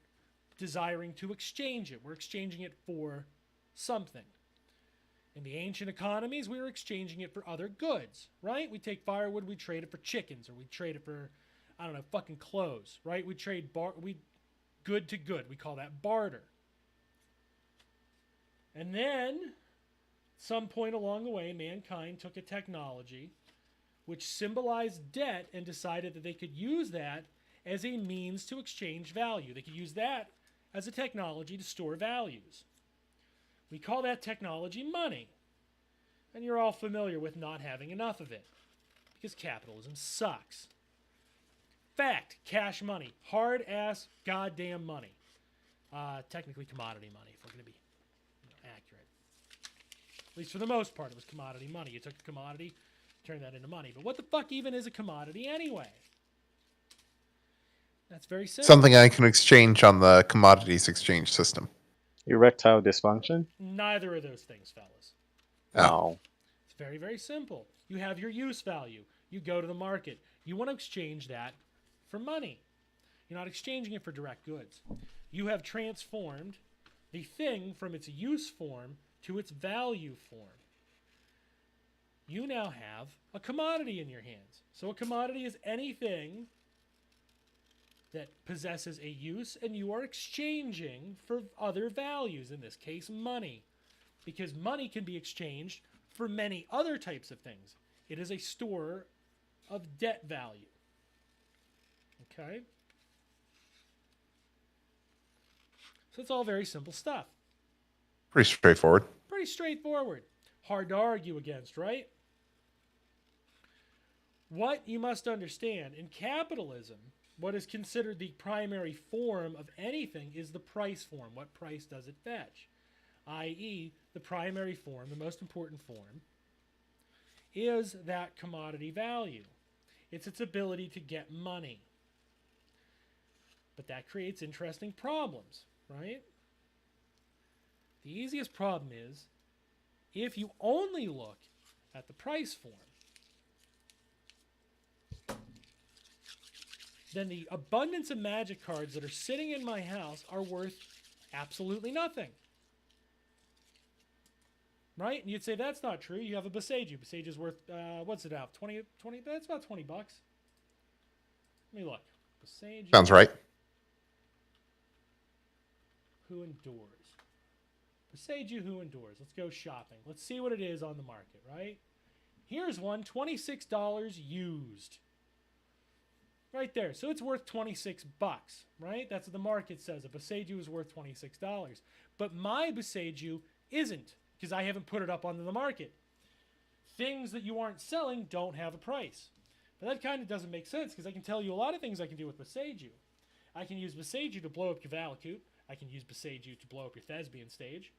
desiring to exchange it, we're exchanging it for something. In the ancient economies, we were exchanging it for other goods, right? We take firewood, we trade it for chickens, or we trade it for, I don't know, fucking clothes, right? We trade good to good. We call that barter. And then, some point along the way, mankind took a technology which symbolized debt and decided that they could use that as a means to exchange value. They could use that as a technology to store values. We call that technology money. And you're all familiar with not having enough of it, because capitalism sucks. Fact, cash money. Hard-ass goddamn money. Technically commodity money, if we're going to be accurate. At least for the most part, it was commodity money. You took a commodity, turned that into money. But what the fuck even is a commodity anyway? That's very simple. Something I can exchange on the commodities exchange system. Erectile dysfunction? Neither of those things, fellas. No. It's very, very simple. You have your use value. You go to the market. You want to exchange that for money. You're not exchanging it for direct goods. You have transformed the thing from its use form to its value form. You now have a commodity in your hands. So a commodity is anything that possesses a use, and you are exchanging for other values, in this case, money. Because money can be exchanged for many other types of things. It is a store of debt value. Okay? So it's all very simple stuff. Pretty straightforward. Pretty straightforward. Hard to argue against, right? What you must understand, in capitalism, what is considered the primary form of anything is the price form. What price does it fetch? I.e., the primary form, the most important form, is that commodity value. It's its ability to get money. But that creates interesting problems, right? The easiest problem is if you only look at the price form, then the abundance of Magic cards that are sitting in my house are worth absolutely nothing. Right? And you'd say that's not true. You have a Boseiju. Boseiju's worth, what's it out? 20, that's about 20 bucks. Let me look. Boseiju. Sounds right. Who endures? Boseiju who endures. Let's go shopping. Let's see what it is on the market, right? Here's one, $26 used. Right there. So it's worth 26 bucks, right? That's what the market says. A Boseiju is worth $26. But my Boseiju isn't, because I haven't put it up onto the market. Things that you aren't selling don't have a price. But that kind of doesn't make sense, because I can tell you a lot of things I can do with Boseiju. I can use Boseiju to blow up your Valakut. I can use Boseiju to blow up your Thespian stage.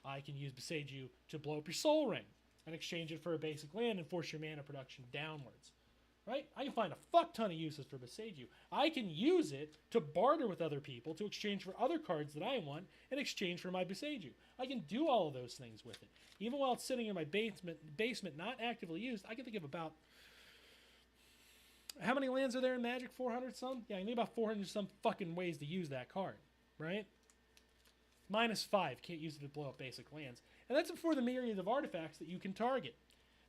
I can use Boseiju to blow up your Soul Ring and exchange it for a basic land and force your mana production downwards. Right? I can find a fuck ton of uses for Boseiju. I can use it to barter with other people to exchange for other cards that I want in exchange for my Boseiju. I can do all of those things with it. Even while it's sitting in my basement not actively used, I can think of about... How many lands are there in Magic? 400 some? Yeah, I think about 400 some fucking ways to use that card. Right? -5. Can't use it to blow up basic lands. And that's before the myriad of artifacts that you can target.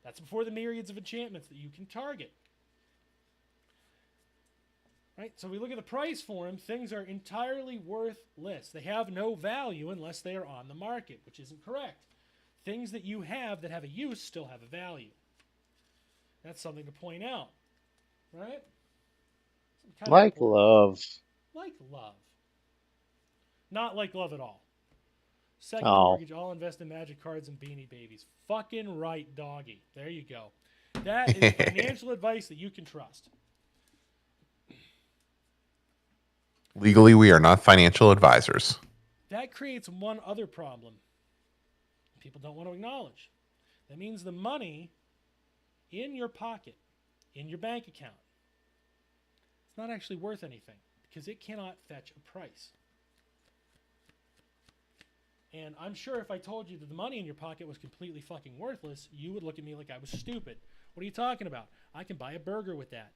That's before the myriads of enchantments that you can target. Right? So we look at the price for them. Things are entirely worthless. They have no value unless they are on the market, which isn't correct. Things that you have that have a use still have a value. That's something to point out. Right? Like love. Like love. Not like love at all. Second Oh. mortgage, all invest in Magic cards and Beanie Babies. Fucking right, doggy. There you go. That is financial advice that you can trust. Legally, we are not financial advisors. That creates one other problem people don't want to acknowledge. That means the money in your pocket, in your bank account, it's not actually worth anything because it cannot fetch a price. And I'm sure if I told you that the money in your pocket was completely fucking worthless, you would look at me like I was stupid. What are you talking about? I can buy a burger with that.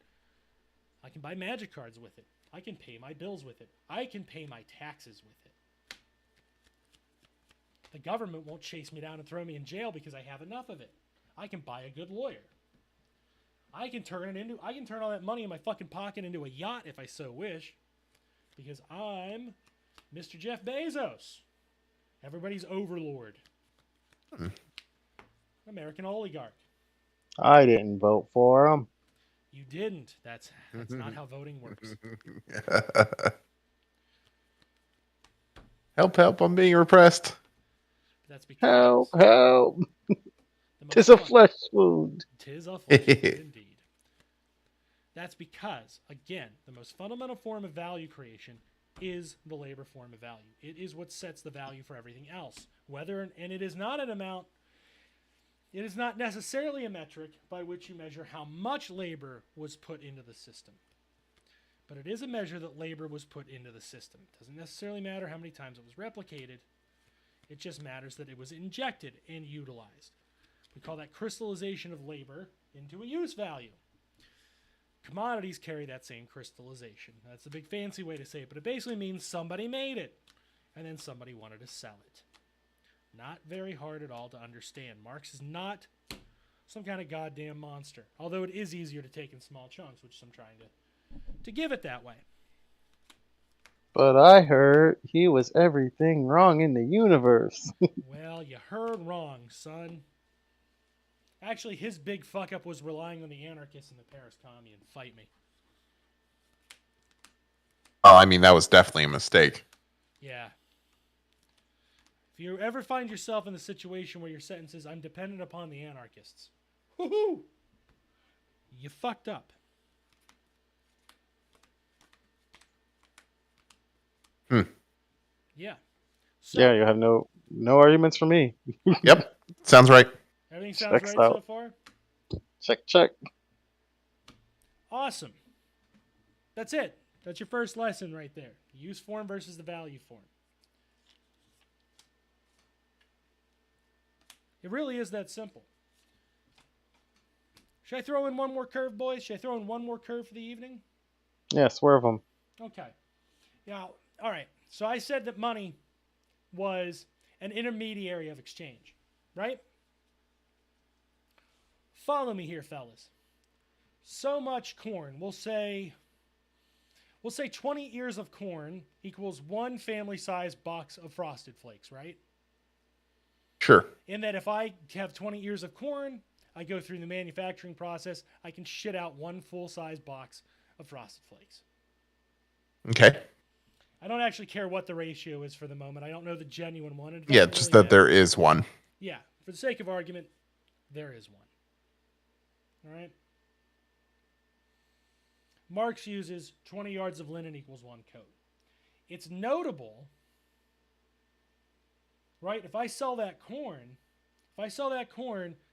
I can buy Magic cards with it. I can pay my bills with it. I can pay my taxes with it. The government won't chase me down and throw me in jail because I have enough of it. I can buy a good lawyer. I can turn all that money in my fucking pocket into a yacht if I so wish. Because I'm Mr. Jeff Bezos. Everybody's overlord. American oligarch. I didn't vote for him. You didn't. That's not how voting works. Help, I'm being repressed. That's because Help. the most Tis a fun- flesh wound. Tis a flesh wound indeed. That's because, again, the most fundamental form of value creation is the labor form of value. It is what sets the value for everything else. And it is not an amount, it is not necessarily a metric by which you measure how much labor was put into the system. But it is a measure that labor was put into the system. It doesn't necessarily matter how many times it was replicated. It just matters that it was injected and utilized. We call that crystallization of labor into a use value. Commodities carry that same crystallization. That's a big fancy way to say it, but it basically means somebody made it, and then somebody wanted to sell it. Not very hard at all to understand. Marx is not some kind of goddamn monster, although it is easier to take in small chunks, which I'm trying to give it that way. But I heard he was everything wrong in the universe. Well, you heard wrong, son. Actually, his big fuck up was relying on the anarchists in the Paris Commune. Fight me. Oh, I mean, that was definitely a mistake. Yeah. If you ever find yourself in the situation where your sentence is, I'm dependent upon the anarchists. Woohoo! You fucked up. Yeah. So, Yeah, you have no arguments for me. Yep, sounds right. everything sounds Checks right so out. far? Check. Awesome. That's it. That's your first lesson right there. The use form versus the value form. It really is that simple. Should I throw in one more curve, boys? Should I throw in one more curve for the evening? Yeah, swerve them. Okay. Now, all right. So I said that money was an intermediary of exchange, right? Follow me here, fellas. So much corn, we'll say 20 ears of corn equals one family-sized box of Frosted Flakes, right? Sure. In that if I have 20 ears of corn, I go through the manufacturing process, I can shit out one full-size box of Frosted Flakes. Okay. I don't actually care what the ratio is for the moment. I don't know the genuine one. It Yeah, doesn't just really that there matter. is one. Yeah, for the sake of argument, there is one. All right. Marx uses 20 yards of linen equals one coat. It's notable, right? If I sell that corn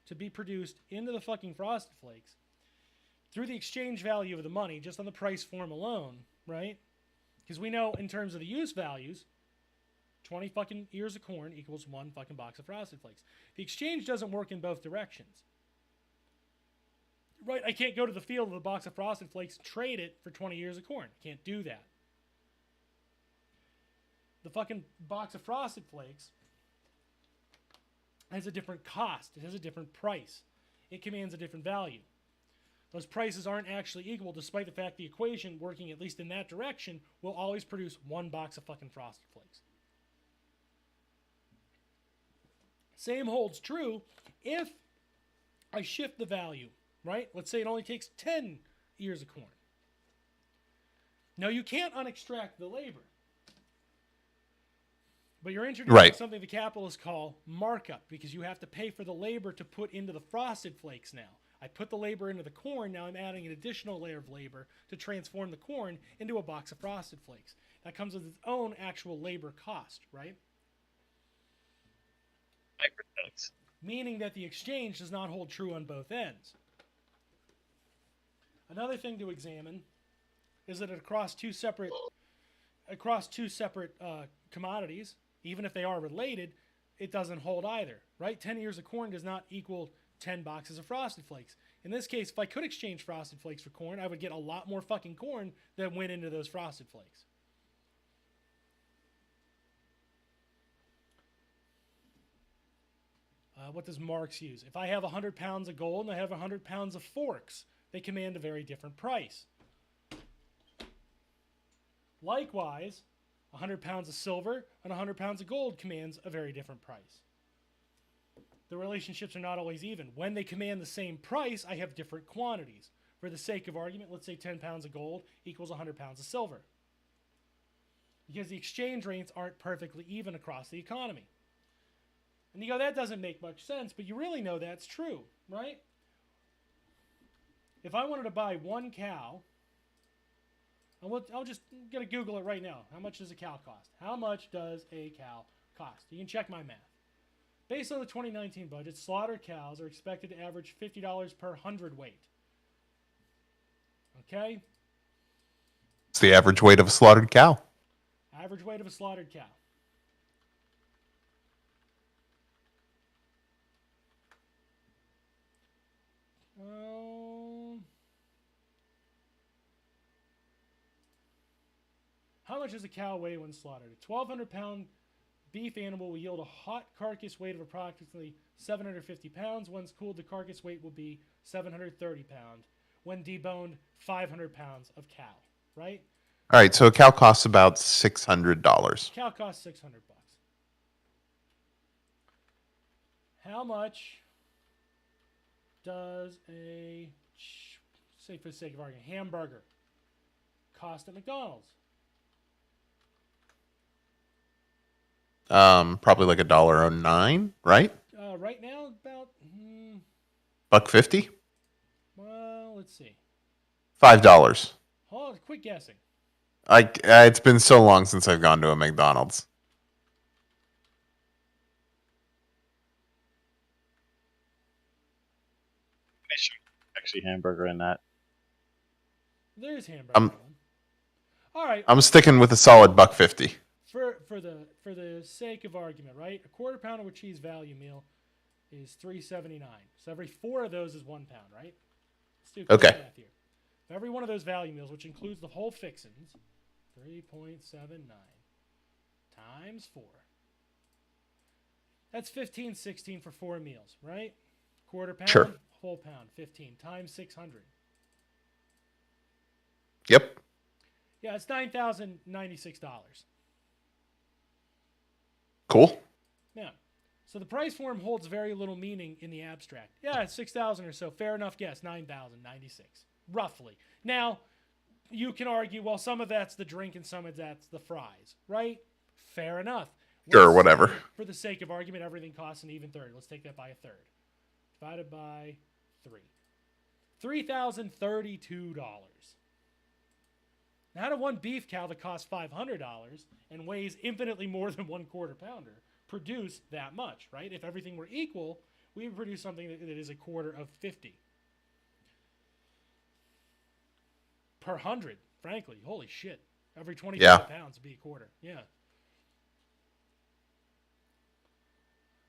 to be produced into the fucking Frosted Flakes, through the exchange value of the money, just on the price form alone, right? Because we know in terms of the use values, 20 fucking ears of corn equals one fucking box of Frosted Flakes. The exchange doesn't work in both directions. Right, I can't go to the field with a box of Frosted Flakes and trade it for 20 ears of corn. Can't do that. The fucking box of Frosted Flakes has a different cost. It has a different price. It commands a different value. Those prices aren't actually equal, despite the fact the equation, working at least in that direction, will always produce one box of fucking Frosted Flakes. Same holds true if I shift the value, right? Let's say it only takes 10 ears of corn. Now, you can't unextract the labor. But you're introducing something the capitalists call markup, because you have to pay for the labor to put into the Frosted Flakes now. I put the labor into the corn, now I'm adding an additional layer of labor to transform the corn into a box of Frosted Flakes. That comes with its own actual labor cost, right? Meaning that the exchange does not hold true on both ends. Another thing to examine is that across two separate commodities, even if they are related, it doesn't hold either, right? 10 ears of corn does not equal 10 boxes of Frosted Flakes. In this case, if I could exchange Frosted Flakes for corn, I would get a lot more fucking corn than went into those Frosted Flakes. What does Marx use? If I have 100 pounds of gold and I have 100 pounds of forks, they command a very different price. Likewise, 100 pounds of silver and 100 pounds of gold commands a very different price. The relationships are not always even. When they command the same price, I have different quantities. For the sake of argument, let's say 10 pounds of gold equals 100 pounds of silver. Because the exchange rates aren't perfectly even across the economy. And you go, that doesn't make much sense, but you really know that's true, right? If I wanted to buy one cow, I'll just gonna Google it right now. How much does a cow cost? How much does a cow cost? You can check my math. Based on the 2019 budget, slaughtered cows are expected to average $50 per hundredweight. Okay? It's the average weight of a slaughtered cow. Average weight of a slaughtered cow. How much does a cow weigh when slaughtered? A 1,200-pound beef animal will yield a hot carcass weight of approximately 750 pounds. Once cooled, the carcass weight will be 730 pounds. When deboned, 500 pounds of cow, right? All right, so a cow costs about $600. Cow costs $600. How much does a, say for the sake of argument, hamburger cost at McDonald's? Probably like $1.09, right? Right now, about $1.50? well, let's see. $5. Hold on, quick guessing. It's been so long since I've gone to a McDonald's. Actually, hamburger in that. There's hamburger. All right. I'm sticking with a solid $1.50. For the sake of argument, right? A quarter pounder with cheese value meal is $3.79. So every 4 of those is 1 pound, right? Let's do quick math here. If every one of those value meals, which includes the whole fixins, 3.79 times 4. That's 15.16 for 4 meals, right? Quarter pound, Sure. whole pound, 15 times 600. Yep. Yeah, it's $9,096. Cool. Yeah. So the price form holds very little meaning in the abstract. Yeah, it's 6,000 or so. Fair enough guess. 9,096, roughly. Now, you can argue, well, some of that's the drink and some of that's the fries, right? Fair enough. Sure, Let's whatever. say, for the sake of argument, everything costs an even third. Let's take that by a third. Divided by 3. $3,032. Now, how did one beef cow that costs $500 and weighs infinitely more than 1 quarter pounder produce that much, right? If everything were equal, we would produce something that is a quarter of 50 per 100, frankly. Holy shit. Every 25 pounds would be a quarter. Yeah.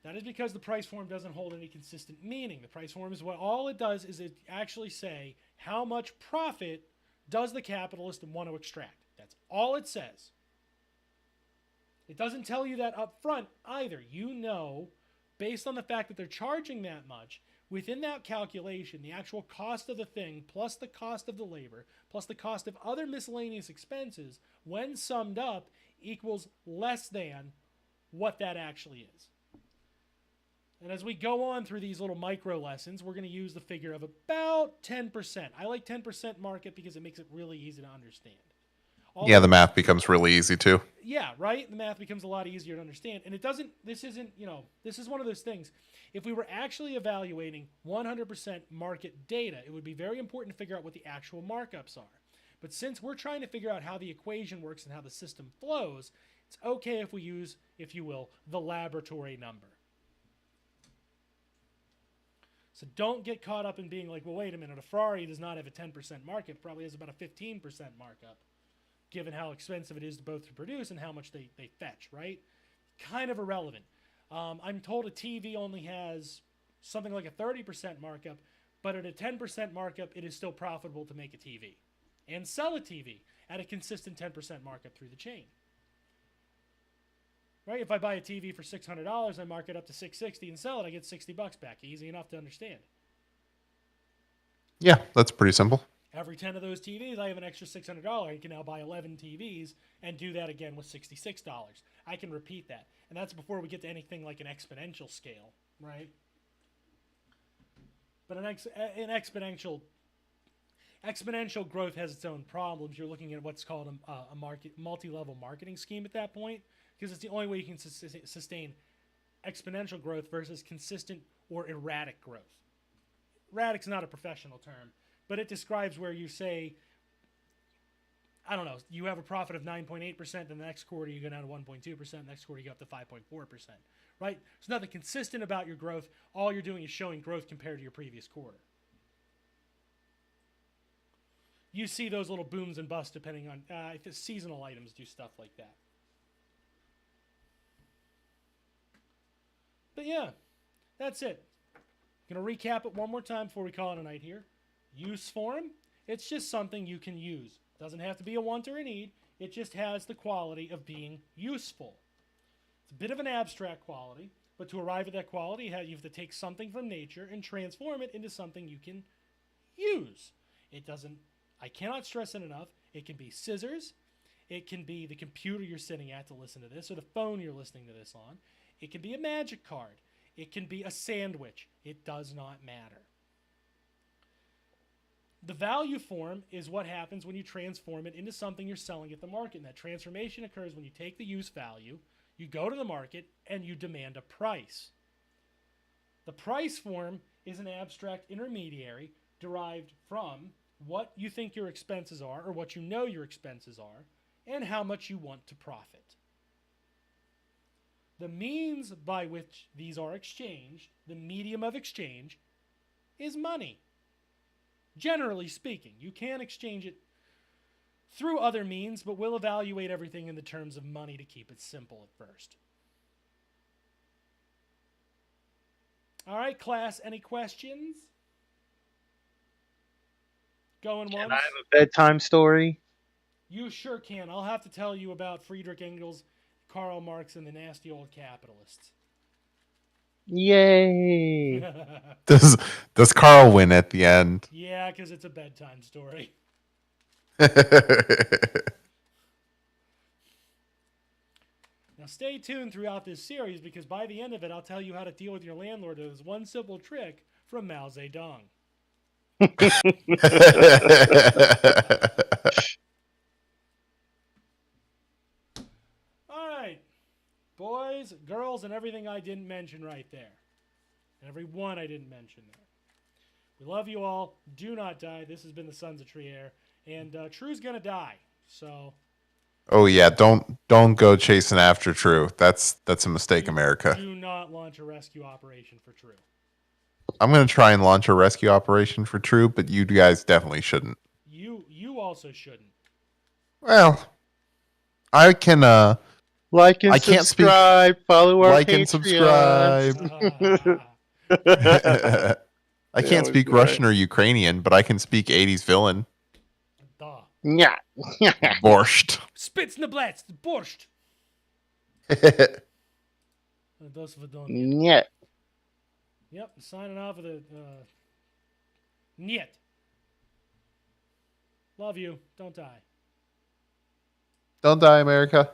That is because the price form doesn't hold any consistent meaning. The price form is what all it does is it actually say how much profit does the capitalist want to extract. That's all it says. It doesn't tell you that up front either. You know, based on the fact that they're charging that much, within that calculation, the actual cost of the thing, plus the cost of the labor, plus the cost of other miscellaneous expenses, when summed up, equals less than what that actually is. And as we go on through these little micro lessons, we're going to use the figure of about 10%. I like 10% market because it makes it really easy to understand. Yeah, the math becomes really easy too. Yeah, right? The math becomes a lot easier to understand. And this is one of those things. If we were actually evaluating 100% market data, it would be very important to figure out what the actual markups are. But since we're trying to figure out how the equation works and how the system flows, it's okay if we use, if you will, the laboratory number. So don't get caught up in being like, well, wait a minute, a Ferrari does not have a 10% markup, probably has about a 15% markup, given how expensive it is to both to produce and how much they fetch, right? Kind of irrelevant. I'm told a TV only has something like a 30% markup, but at a 10% markup, it is still profitable to make a TV and sell a TV at a consistent 10% markup through the chain. Right? If I buy a TV for $600, I mark it up to $660 and sell it, I get $60 back. Easy enough to understand. Yeah, that's pretty simple. Every 10 of those TVs, I have an extra $600. I can now buy 11 TVs and do that again with $66. I can repeat that. And that's before we get to anything like an exponential scale, right? But an exponential growth has its own problems. You're looking at what's called a multi-level marketing scheme at that point, because it's the only way you can sustain exponential growth versus consistent or erratic growth. Erratic's not a professional term, but it describes where you say, I don't know, you have a profit of 9.8%, then the next quarter you go down to 1.2%, the next quarter you go up to 5.4%, right? There's nothing consistent about your growth. All you're doing is showing growth compared to your previous quarter. You see those little booms and busts depending on, if seasonal items do stuff like that. But yeah, that's it. Going to recap it one more time before we call it a night here. Use form, it's just something you can use. Doesn't have to be a want or a need. It just has the quality of being useful. It's a bit of an abstract quality, but to arrive at that quality, you have to take something from nature and transform it into something you can use. I cannot stress it enough. It can be scissors. It can be the computer you're sitting at to listen to this, or the phone you're listening to this on. It can be a magic card. It can be a sandwich. It does not matter. The value form is what happens when you transform it into something you're selling at the market. And that transformation occurs when you take the use value, you go to the market, and you demand a price. The price form is an abstract intermediary derived from what you think your expenses are, or what you know your expenses are, and how much you want to profit. The means by which these are exchanged, the medium of exchange, is money. Generally speaking, you can exchange it through other means, but we'll evaluate everything in the terms of money to keep it simple at first. All right, class, any questions? Going once? Can I have a bedtime story? You sure can. I'll have to tell you about Friedrich Engels, Karl Marx, and the nasty old capitalists. Yay! Does Carl win at the end? Yeah, because it's a bedtime story. Now stay tuned throughout this series because by the end of it, I'll tell you how to deal with your landlord with one simple trick from Mao Zedong. All right, boys, girls, and everything I didn't mention right there. And every one I didn't mention there. We love you all. Do not die. This has been the Sons of Trier. And True's going to die. So... Oh yeah, don't go chasing after True. That's a mistake, America. Do not launch a rescue operation for True. I'm gonna try and launch a rescue operation for True, but you guys definitely shouldn't. You also shouldn't. Well, I can Like and I can't subscribe. Follow our like Patreon. and subscribe. I can't speak Russian or Ukrainian, but I can speak 80s villain. Duh. Yeah. Borscht. Spitznablast, borscht. Dos vidoniya. Yeah. Yep, signing off with a niet. Love you. Don't die. Don't die, America.